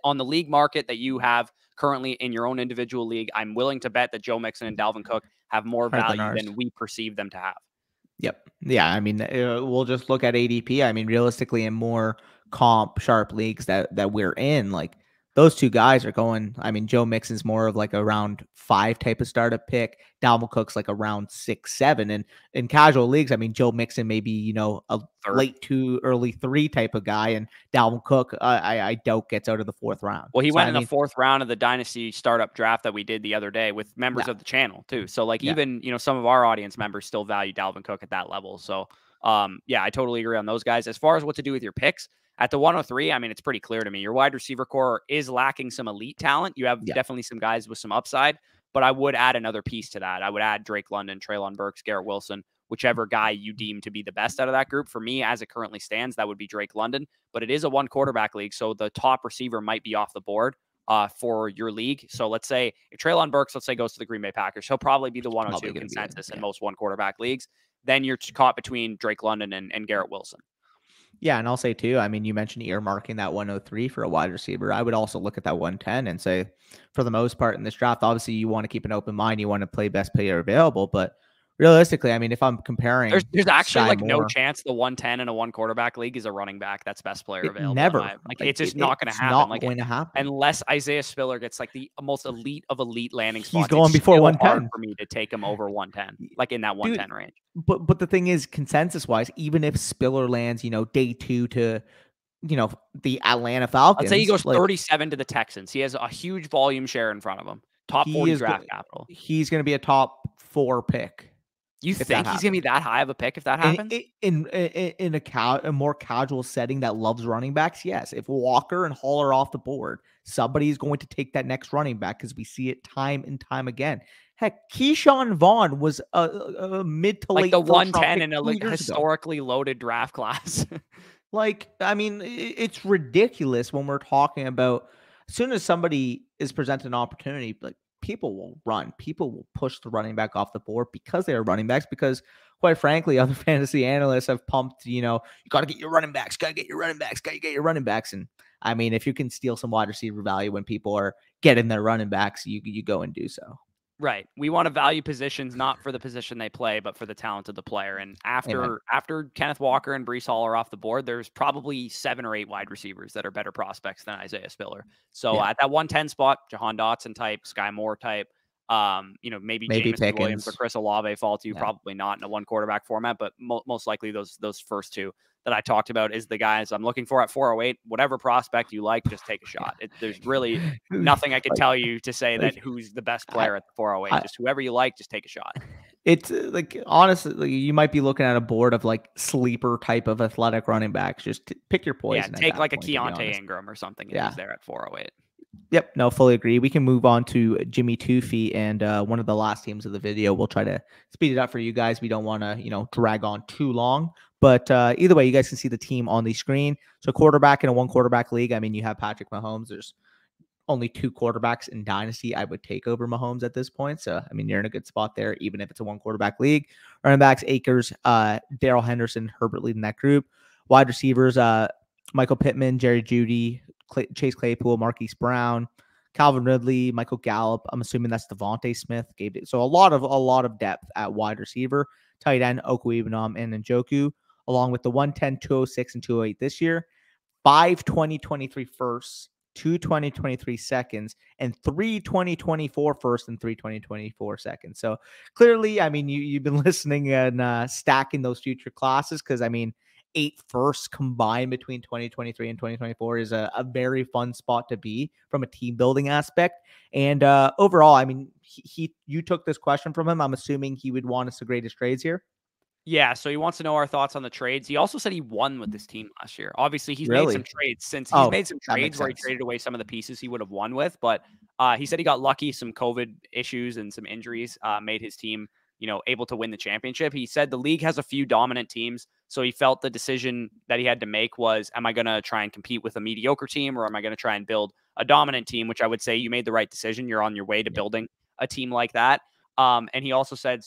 On the league market that you have currently in your own individual league, I'm willing to bet that Joe Mixon and Dalvin Cook have more value than we perceive them to have. Yep. Yeah. I mean, we'll just look at ADP. I mean, realistically, in more comp sharp leagues that we're in, like those 2 guys are going. I mean, Joe Mixon's more of like a round 5 type of startup pick. Dalvin Cook's like a round 6, 7. And in casual leagues, I mean, Joe Mixon may be, a late 2, early 3 type of guy. And Dalvin Cook, I doubt gets out of the 4th round. Well, he went in the 4th round of the Dynasty startup draft that we did the other day with members of the channel too. So like even, some of our audience members still value Dalvin Cook at that level. So yeah, I totally agree on those guys. As far as what to do with your picks, at the 103, I mean, it's pretty clear to me. Your wide receiver core is lacking some elite talent. You have definitely some guys with some upside, but I would add another piece to that. I would add Drake London, Treylon Burks, Garrett Wilson, whichever guy you deem to be the best out of that group. For me, as it currently stands, that would be Drake London, but it is a 1 quarterback league. So the top receiver might be off the board for your league. So let's say if Treylon Burks, let's say, goes to the Green Bay Packers, he'll probably be the 102 consensus in most 1 quarterback leagues. Then you're caught between Drake London and Garrett Wilson. Yeah, and I'll say too, I mean, you mentioned earmarking that 103 for a wide receiver. I would also look at that 110 and say, for the most part in this draft, obviously you want to keep an open mind. You want to play best player available, but realistically, I mean, if I'm comparing, there's actually no chance the 110 in a 1 quarterback league is a running back that's best player available. Never. It's just not going to happen. Not going to happen unless Isaiah Spiller gets like the most elite of elite landing spots. He's going before 110 for me to take him over 110, like in that 110 range. But the thing is, consensus wise, even if Spiller lands, day 2 to, the Atlanta Falcons, let's say he goes 37 to the Texans. He has a huge volume share in front of him. Top 40 draft capital. He's going to be a top 4 pick. You think he's going to be that high of a pick if that happens? In a more casual setting that loves running backs, yes. If Walker and Hall are off the board, somebody is going to take that next running back because we see it time and time again. Heck, Keyshawn Vaughn was a mid to late the 110 in a historically loaded draft class. I mean, it's ridiculous when we're talking about as soon as somebody is presented an opportunity, like people will run. People will push the running back off the board because they are running backs. Because, quite frankly, other fantasy analysts have pumped, you got to get your running backs, got to get your running backs, got to get your running backs. And I mean, if you can steal some wide receiver value when people are getting their running backs, you go and do so. Right. We want to value positions not for the position they play, but for the talent of the player. And after Kenneth Walker and Breece Hall are off the board, there's probably 7 or 8 wide receivers that are better prospects than Isaiah Spiller. So at that 110 spot, Jahan Dotson type, Sky Moore type, maybe Jameson Williams or Chris Olave fall to you. Probably not in a 1 quarterback format, but most likely those first 2 that I talked about is the guys I'm looking for at 408. Whatever prospect you like, just take a shot. There's really nothing I could tell you to say that who's the best player at the 408. Just whoever you like, just take a shot. It's honestly, you might be looking at a board of sleeper type of athletic running backs. Just pick your poison. Yeah, take like a Keontae Ingram or something. If he's there at 408. Yep. No, fully agree. We can move on to Jimmy Toofy and one of the last teams of the video. We'll try to speed it up for you guys. We don't want to, drag on too long. But either way, you guys can see the team on the screen. So quarterback in a 1 quarterback league. I mean, you have Patrick Mahomes. There's only 2 quarterbacks in Dynasty I would take over Mahomes at this point. So, I mean, you're in a good spot there, even if it's a 1 quarterback league. Running backs, Akers, Darrell Henderson, Herbert leading that group. Wide receivers, Michael Pittman, Jerry Jeudy, Chase Claypool, Marquise Brown, Calvin Ridley, Michael Gallup. I'm assuming that's Devontae Smith. So a lot of depth at wide receiver. Tight end, Okuibanam and Njoku, along with the 110, 206, and 208 this year. 5 2023 firsts 2 2023 seconds, and 3 2024 first and 3 2024 seconds. So clearly, I mean, you've been listening and stacking those future classes because, I mean, 8 firsts combined between 2023 and 2024 is a very fun spot to be from a team building aspect. And overall, I mean, you took this question from him. I'm assuming he would want us to grade his trades here. Yeah, so he wants to know our thoughts on the trades. He also said he won with this team last year. Obviously, he's made some Really? trades since Oh, made some that makes trades where he sense. traded away some of the pieces he would have won with, but he said he got lucky. Some COVID issues and some injuries made his team, able to win the championship. He said the league has a few dominant teams, so he felt the decision that he had to make was, am I going to try and compete with a mediocre team, or am I going to try and build a dominant team? Which I would say you made the right decision. You're on your way to building a team like that. And he also said,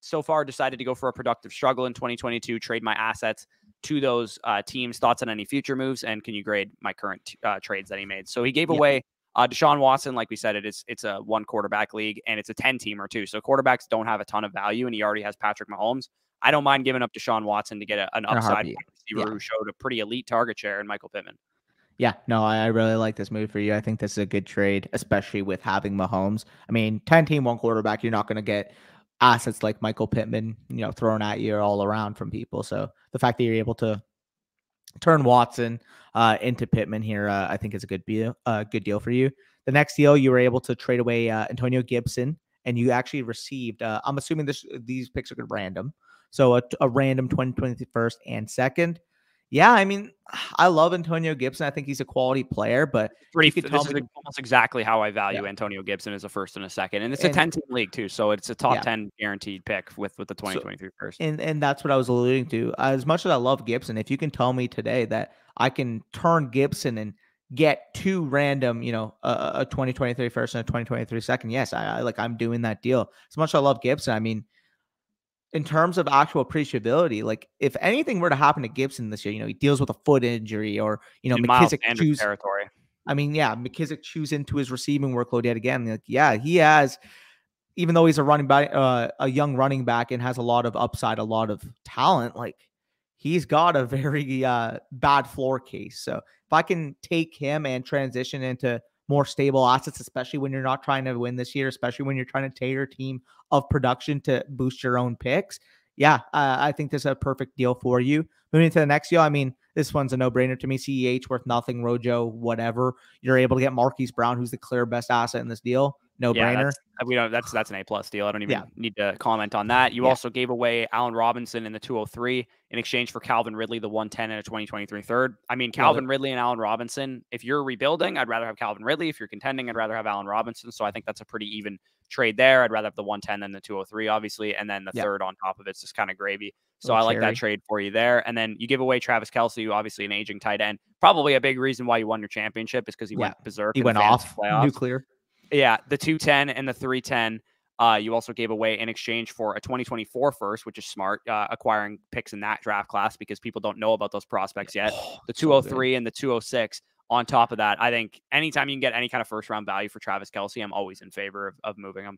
so far decided to go for a productive struggle in 2022, trade my assets to those teams. Thoughts on any future moves, and can you grade my current trades that he made? So he gave away Deshaun Watson. Like we said, it's a 1 quarterback league, and it's a 10-teamer too. So quarterbacks don't have a ton of value, and he already has Patrick Mahomes. I don't mind giving up Deshaun Watson to get an upside receiver who showed a pretty elite target share in Michael Pittman. Yeah, no, I really like this move for you. I think this is a good trade, especially with having Mahomes. I mean, 10-team, 1 quarterback, you're not going to get assets like Michael Pittman, thrown at you all around from people. So the fact that you're able to turn Watson into Pittman here, I think is a good deal for you. The next deal, you were able to trade away Antonio Gibson, and you actually received, I'm assuming these picks are random. So a random 2021st and second. Yeah, I mean, I love Antonio Gibson. I think he's a quality player, but this is almost exactly how I value Antonio Gibson as a first and a second. And it's a 10-team league too, so it's a top 10 guaranteed pick with the 2023 first. And that's what I was alluding to. As much as I love Gibson, if you can tell me today that I can turn Gibson and get 2 random, a 2023 first and a 2023 second, yes, I'm doing that deal. As much as I love Gibson, I mean, in terms of actual appreciability, like if anything were to happen to Gibson this year, he deals with a foot injury or, McKissick territory. I mean, yeah, McKissick chews into his receiving workload yet again. Like, yeah, he has, even though he's a running back, a young running back and has a lot of upside, a lot of talent, like he's got a very bad floor case. So if I can take him and transition into more stable assets, especially when you're not trying to win this year, especially when you're trying to take your team of production to boost your own picks. Yeah, I think this is a perfect deal for you. Moving into the next deal, I mean, this one's a no-brainer to me. CEH worth nothing, Rojo, whatever. You're able to get Marquise Brown, who's the clear best asset in this deal. No-brainer. That's an A+ deal. I don't even need to comment on that. You also gave away Allen Robinson in the 203 in exchange for Calvin Ridley, the 110 and a 2023 third. I mean, Calvin Ridley and Allen Robinson, if you're rebuilding, I'd rather have Calvin Ridley. If you're contending, I'd rather have Allen Robinson. So I think that's a pretty even trade there. I'd rather have the 110 than the 203, obviously. And then the third on top of it's just kind of gravy. So I like that trade for you there. And then you give away Travis Kelce, who obviously an aging tight end. Probably a big reason why you won your championship is because he went berserk. He went off playoffs. Nuclear. Yeah, the 210 and the 310. You also gave away in exchange for a 2024 first, which is smart, acquiring picks in that draft class because people don't know about those prospects yet. The 203 and the 206. On top of that, I think anytime you can get any kind of first-round value for Travis Kelce, I'm always in favor of moving him.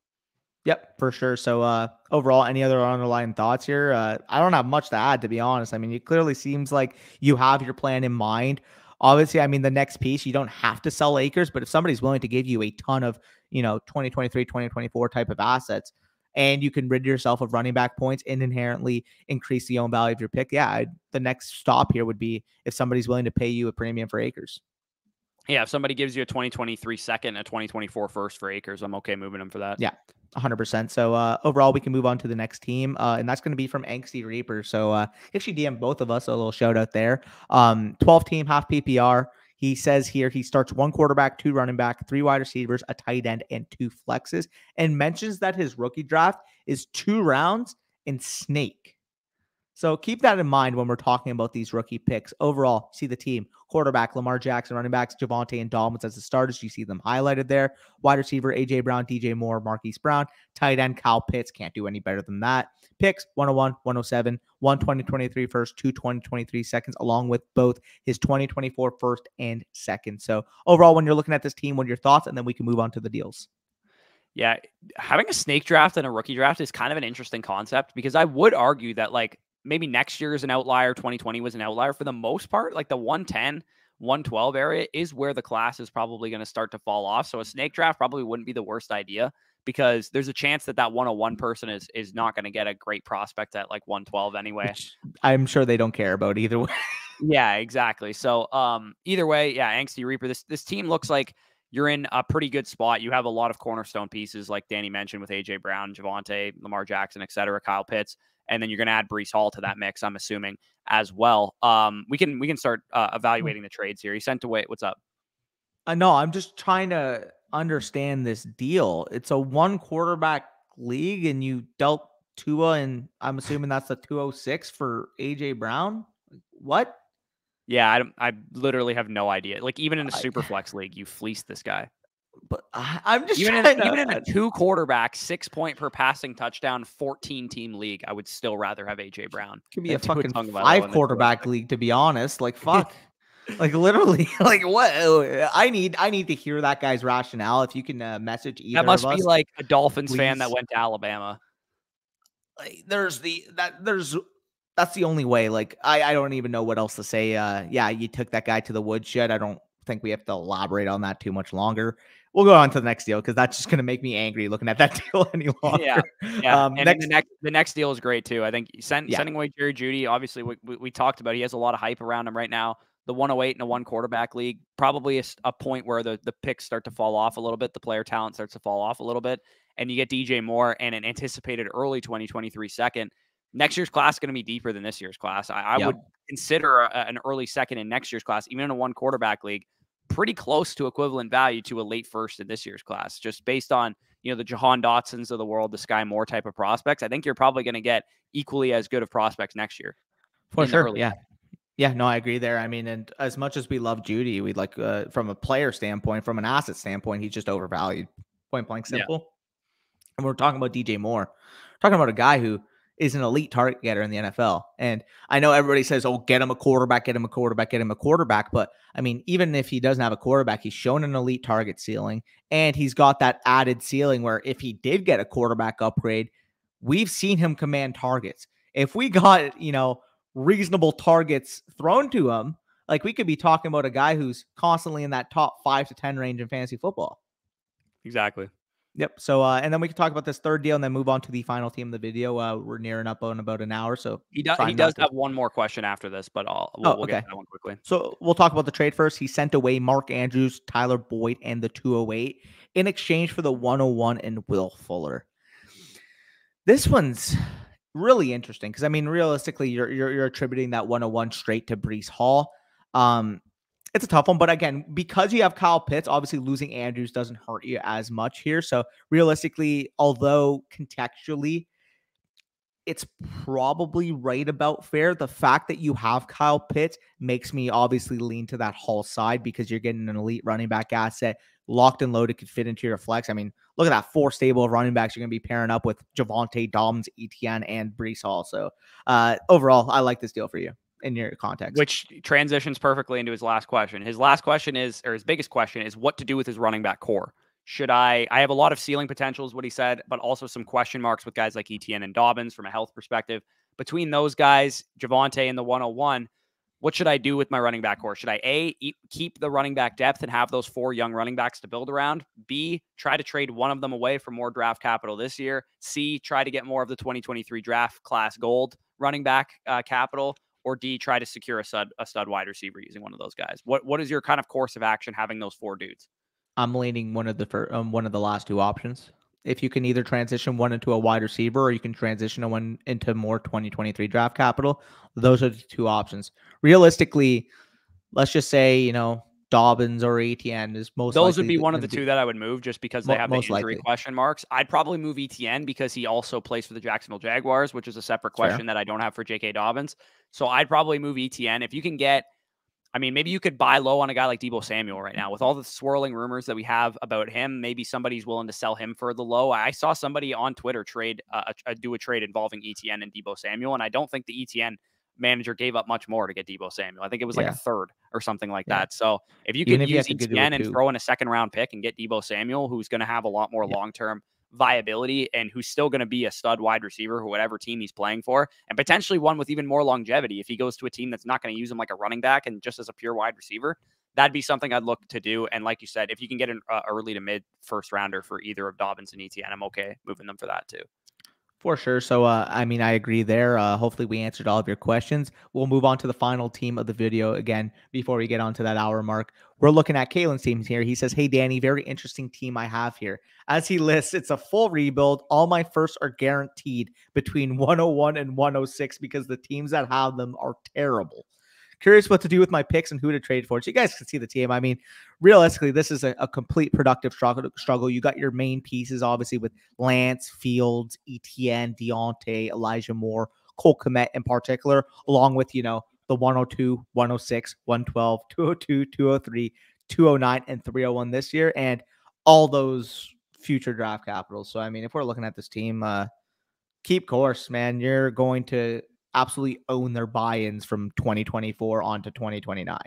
Yep, for sure. So overall, any other underlying thoughts here? I don't have much to add, to be honest. I mean, it clearly seems like you have your plan in mind. Obviously, I mean, the next piece, you don't have to sell Akers, but if somebody's willing to give you a ton of, 2023, 2024 type of assets, and you can rid yourself of running back points and inherently increase the own value of your pick, the next stop here would be if somebody's willing to pay you a premium for Akers. Yeah, if somebody gives you a 2023 second, a 2024 first for Akers, I'm okay moving them for that. Yeah, 100%. So overall, we can move on to the next team, and that's going to be from Angsty Reaper. So actually DM both of us a little shout out there. 12-team, half PPR. He says here he starts 1 quarterback, 2 running back, 3 wide receivers, a tight end, and 2 flexes, and mentions that his rookie draft is 2 rounds in Snake. So keep that in mind when we're talking about these rookie picks. Overall, see the team. Quarterback, Lamar Jackson. Running backs, Javonte and Dobbins as the starters. You see them highlighted there. Wide receiver, A.J. Brown, DJ Moore, Marquise Brown. Tight end, Kyle Pitts. Can't do any better than that. Picks, 101, 107, 1 2023 first, 2 2023 seconds, along with both his 2024 first and second. So overall, when you're looking at this team, what are your thoughts? And then we can move on to the deals. Yeah, having a snake draft and a rookie draft is kind of an interesting concept because I would argue that maybe next year is an outlier. 2020 was an outlier for the most part. Like the 110 112 area is where the class is probably going to start to fall off. So a snake draft probably wouldn't be the worst idea, because there's a chance that 101 person is not going to get a great prospect at like 112 anyway. Which I'm sure they don't care about either way. Yeah, exactly. So either way, yeah, Angsty Reaper, this team looks like you're in a pretty good spot. You have a lot of cornerstone pieces, like Danny mentioned, with AJ Brown, Javonte, Lamar Jackson, etc., Kyle Pitts, and then you're going to add Breece Hall to that mix, I'm assuming, as well. We can start evaluating the trades here. He sent away. What's up? No, I'm just trying to understand this deal. It's a 1 quarterback league, and you dealt Tua, and I'm assuming that's the 206 for AJ Brown. What? Yeah, I literally have no idea. Like, even in a super flex league, you fleeced this guy. But I'm just even in a 2 quarterback, 6 point per passing touchdown, 14 team league, I would still rather have AJ Brown. Could be a fucking 5 quarterback league, to be honest. Like, fuck. Like, literally, like, what? I need to hear that guy's rationale. If you can message either of us. That must be like a Dolphins fan that went to Alabama. Like, that's the only way. Like, I don't even know what else to say. Yeah, you took that guy to the woodshed. I don't think we have to elaborate on that too much longer. We'll go on to the next deal, because that's just going to make me angry looking at that deal any longer. Yeah. And the next deal is great too. I think sending away Jerry Jeudy, obviously we talked about, he has a lot of hype around him right now. The 108 in a 1 quarterback league, probably a point where the picks start to fall off a little bit. The player talent starts to fall off a little bit. And you get DJ Moore and an anticipated early 2023 second. Next year's class is going to be deeper than this year's class. I would consider an early second in next year's class, even in a 1 quarterback league, pretty close to equivalent value to a late first in this year's class, just based on, the Jahan Dotsons of the world, the Sky Moore type of prospects. I think you're probably going to get equally as good of prospects next year. For sure. Yeah. Yeah, no, I agree there. I mean, and as much as we love Jeudy, we like from a player standpoint, from an asset standpoint, he's just overvalued. Point blank simple. Yeah. And we're talking about DJ Moore. We're talking about a guy who is an elite target getter in the NFL. And I know everybody says, oh, get him a quarterback, get him a quarterback, get him a quarterback. But I mean, even if he doesn't have a quarterback, he's shown an elite target ceiling. And he's got that added ceiling where if he did get a quarterback upgrade, we've seen him command targets. If we got, reasonable targets thrown to him, like, we could be talking about a guy who's constantly in that top 5 to 10 range in fantasy football. Exactly. Yep. So, and then we can talk about this third deal and then move on to the final team of the video. We're nearing up on about an hour. So he does have one more question after this, but we'll get to that one quickly. So we'll talk about the trade first. He sent away Mark Andrews, Tyler Boyd, and the 208 in exchange for the 101 and Will Fuller. This one's really interesting because, I mean, realistically, you're attributing that 101 straight to Breece Hall. It's a tough one, but again, because you have Kyle Pitts, obviously losing Andrews doesn't hurt you as much here. So realistically, although contextually it's probably right about fair, the fact that you have Kyle Pitts makes me obviously lean to that Hall side because you're getting an elite running back asset, locked and loaded, could fit into your flex. I mean, look at that 4 stable of running backs you're going to be pairing up with Javonte, Dobbins, Etienne, and Breece Hall. So overall, I like this deal for you in your context. Which transitions perfectly into his last question. His last question is, or his biggest question is, what to do with his running back core. Should I have a lot of ceiling potential is what he said, but also some question marks with guys like Etienne and Dobbins from a health perspective. Between those guys, Javonte and the 101, what should I do with my running back core? Should I keep the running back depth and have those 4 young running backs to build around? B, try to trade one of them away for more draft capital this year? C, try to get more of the 2023 draft class gold running back capital? Or D, try to secure a stud wide receiver using one of those guys? What is your kind of course of action having those 4 dudes? I'm leaning one of the last 2 options. If you can either transition one into a wide receiver or you can transition one into more 2023 draft capital, those are the 2 options. Realistically, let's just say, Dobbins or Etienne is most likely. Those would be one of the 2 that I would move just because they have the injury question marks. I'd probably move Etienne because he also plays for the Jacksonville Jaguars, which is a separate question that I don't have for J.K. Dobbins. So I'd probably move Etienne. If you can get, maybe you could buy low on a guy like Deebo Samuel right now. With all the swirling rumors that we have about him, maybe somebody's willing to sell him for the low. I saw somebody on Twitter do a trade involving Etienne and Deebo Samuel, and I don't think the Etienne manager gave up much more to get Deebo Samuel. I think it was like a third or something like that. So if you could use Etienne and throw in a 2nd round pick and get Deebo Samuel, who's going to have a lot more long-term viability and who's still going to be a stud wide receiver for whatever team he's playing for, and potentially one with even more longevity if he goes to a team that's not going to use him like a running back and just as a pure wide receiver. That'd be something I'd look to do. And like you said, if you can get an early to mid first rounder for either of Dobbins and ETN, I'm okay moving them for that too. For sure. So, I mean, I agree there. Hopefully we answered all of your questions. We'll move on to the final team of the video again before we get on to that hour mark. We're looking at Kaelen's teams here. He says, hey, Danny, very interesting team I have here. As he lists, it's a full rebuild. All my firsts are guaranteed between 101 and 106 because the teams that have them are terrible. Curious what to do with my picks and who to trade for. So you guys can see the team. I mean, realistically, this is a complete productive struggle. You got your main pieces, obviously, with Lance, Fields, ETN, Deontay, Elijah Moore, Cole Kmet in particular, along with, the 102, 106, 112, 202, 203, 209, and 301 this year, and all those future draft capitals. So, I mean, if we're looking at this team, keep course, man. You're going to absolutely own their buy-ins from 2024 on to 2029.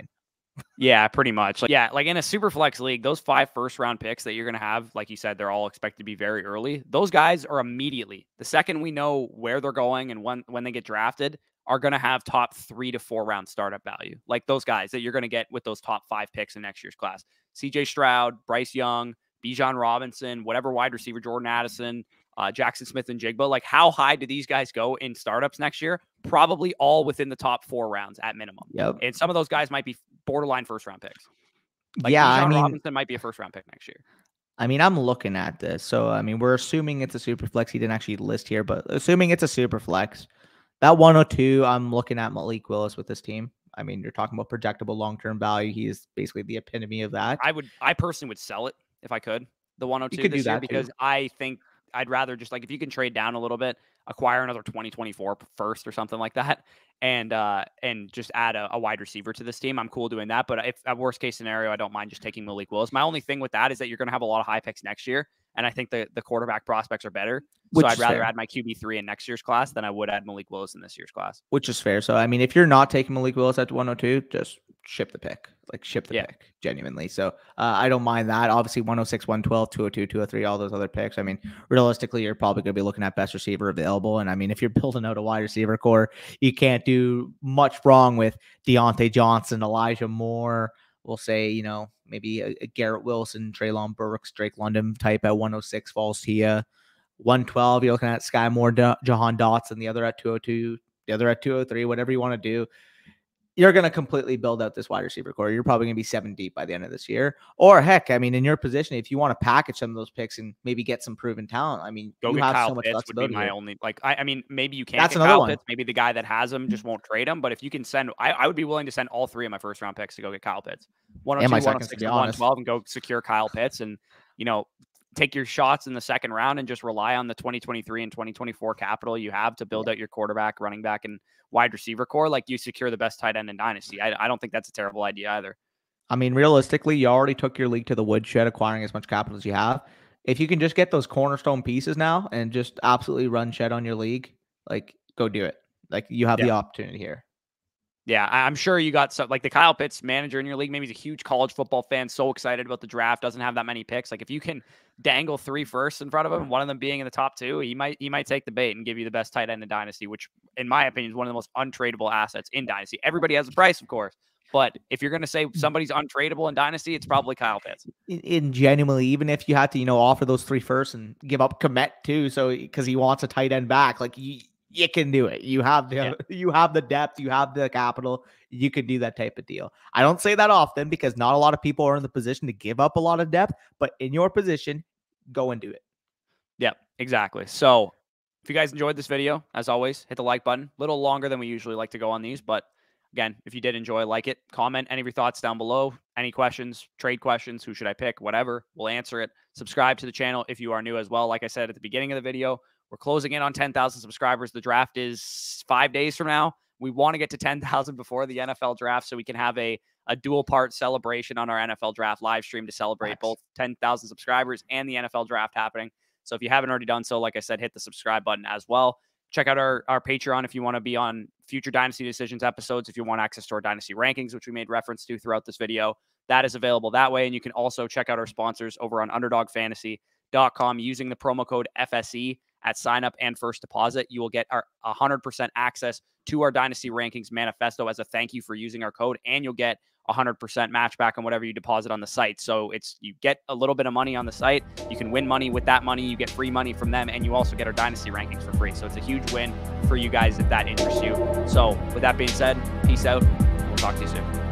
Yeah, pretty much. Like in a super flex league, those 5 first-round picks that you're going to have, like you said, they're all expected to be very early. Those guys are immediately, the second we know where they're going and when they get drafted, are going to have top 3 to 4 round startup value. Like those guys that you're going to get with those top 5 picks in next year's class. CJ Stroud, Bryce Young, Bijan Robinson, whatever wide receiver, Jordan Addison, Jackson Smith and Jigba. Like, how high do these guys go in startups next year? Probably all within the top 4 rounds at minimum. Yep. And some of those guys might be borderline first-round picks. Like yeah, Bijan Robinson might be a first-round pick next year. I mean, I'm looking at this. So, I mean, we're assuming it's a super flex. He didn't actually list here, but assuming it's a super flex, that 102, I'm looking at Malik Willis with this team. I mean, you're talking about projectable long-term value. He is basically the epitome of that. I personally would sell it if I could, the 102 this year, because I think I'd rather just, like, if you can trade down a little bit, acquire another 2024 first or something like that, and just add a wide receiver to this team. I'm cool doing that. But if at worst case scenario, I don't mind just taking Malik Willis. My only thing with that is that you're going to have a lot of high picks next year, and I think the quarterback prospects are better. So I'd rather add my QB3 in next year's class than I would add Malik Willis in this year's class. Which is fair. So, I mean, if you're not taking Malik Willis at 102, just ship the pick. Like, ship the pick, genuinely. So, I don't mind that. Obviously, 106, 112, 202, 203, all those other picks. I mean, realistically, you're probably going to be looking at best receiver available. And, I mean, if you're building out a wide receiver core, you can't do much wrong with Deontay Johnson, Elijah Moore. We'll say, maybe a Garrett Wilson, Treylon Burks, Drake London type at 106 falls to you. 112, you're looking at Sky Moore, Jahan Dotson, the other at 202, the other at 203, whatever you want to do. You're going to completely build out this wide receiver core. You're probably going to be 7 deep by the end of this year. Or heck, I mean, in your position, if you want to package some of those picks and maybe get some proven talent, I mean, you have Kyle so much Pitts flexibility. Would be my only, like, I mean, maybe you can't. That's get another Kyle one. Pitts. Maybe the guy that has him just won't trade him. But if you can send, I would be willing to send all 3 of my first round picks to go get Kyle Pitts. 102, 106, 112, and go secure Kyle Pitts, and take your shots in the second round and just rely on the 2023 and 2024 capital you have to build out your quarterback, running back, and wide receiver core. Like, you secure the best tight end in Dynasty. I don't think that's a terrible idea either. I mean, realistically, you already took your league to the woodshed, acquiring as much capital as you have. If you can just get those cornerstone pieces now and just absolutely run shed on your league, like, go do it. Like, you have the opportunity here. Yeah, I'm sure you got some, like the Kyle Pitts manager in your league. Maybe he's a huge college football fan, so excited about the draft, doesn't have that many picks. Like, if you can dangle 3 firsts in front of him, one of them being in the top 2, he might take the bait and give you the best tight end in Dynasty, which, in my opinion, is one of the most untradeable assets in Dynasty. Everybody has a price, of course, but if you're going to say somebody's untradeable in Dynasty, it's probably Kyle Pitts. In genuinely, even if you had to, offer those 3 firsts and give up Kmet too, so because he wants a tight end back, like, you can do it. You have the depth, you have the capital. You could do that type of deal. I don't say that often because not a lot of people are in the position to give up a lot of depth, but in your position, go and do it. Yeah, exactly. So if you guys enjoyed this video, as always, hit the like button. A little longer than we usually like to go on these, but again, if you did enjoy, like it, comment any of your thoughts down below. Any questions, trade questions, who should I pick, whatever, we'll answer it. Subscribe to the channel if you are new as well. Like I said at the beginning of the video, we're closing in on 10,000 subscribers. The draft is 5 days from now. We want to get to 10,000 before the NFL draft so we can have a dual part celebration on our NFL draft live stream to celebrate both 10,000 subscribers and the NFL draft happening. So if you haven't already done so, like I said, hit the subscribe button as well. Check out our Patreon if you want to be on future Dynasty Decisions episodes, if you want access to our Dynasty rankings, which we made reference to throughout this video. That is available that way. And you can also check out our sponsors over on Underdog Fantasy. manifesto.com using the promo code FSE at sign up and first deposit. You will get our 100% access to our Dynasty Rankings Manifesto as a thank you for using our code, and you'll get 100% match back on whatever you deposit on the site. So you get a little bit of money on the site. You can win money with that money. You get free money from them, and you also get our Dynasty Rankings for free. So it's a huge win for you guys if that interests you. So with that being said, peace out. We'll talk to you soon.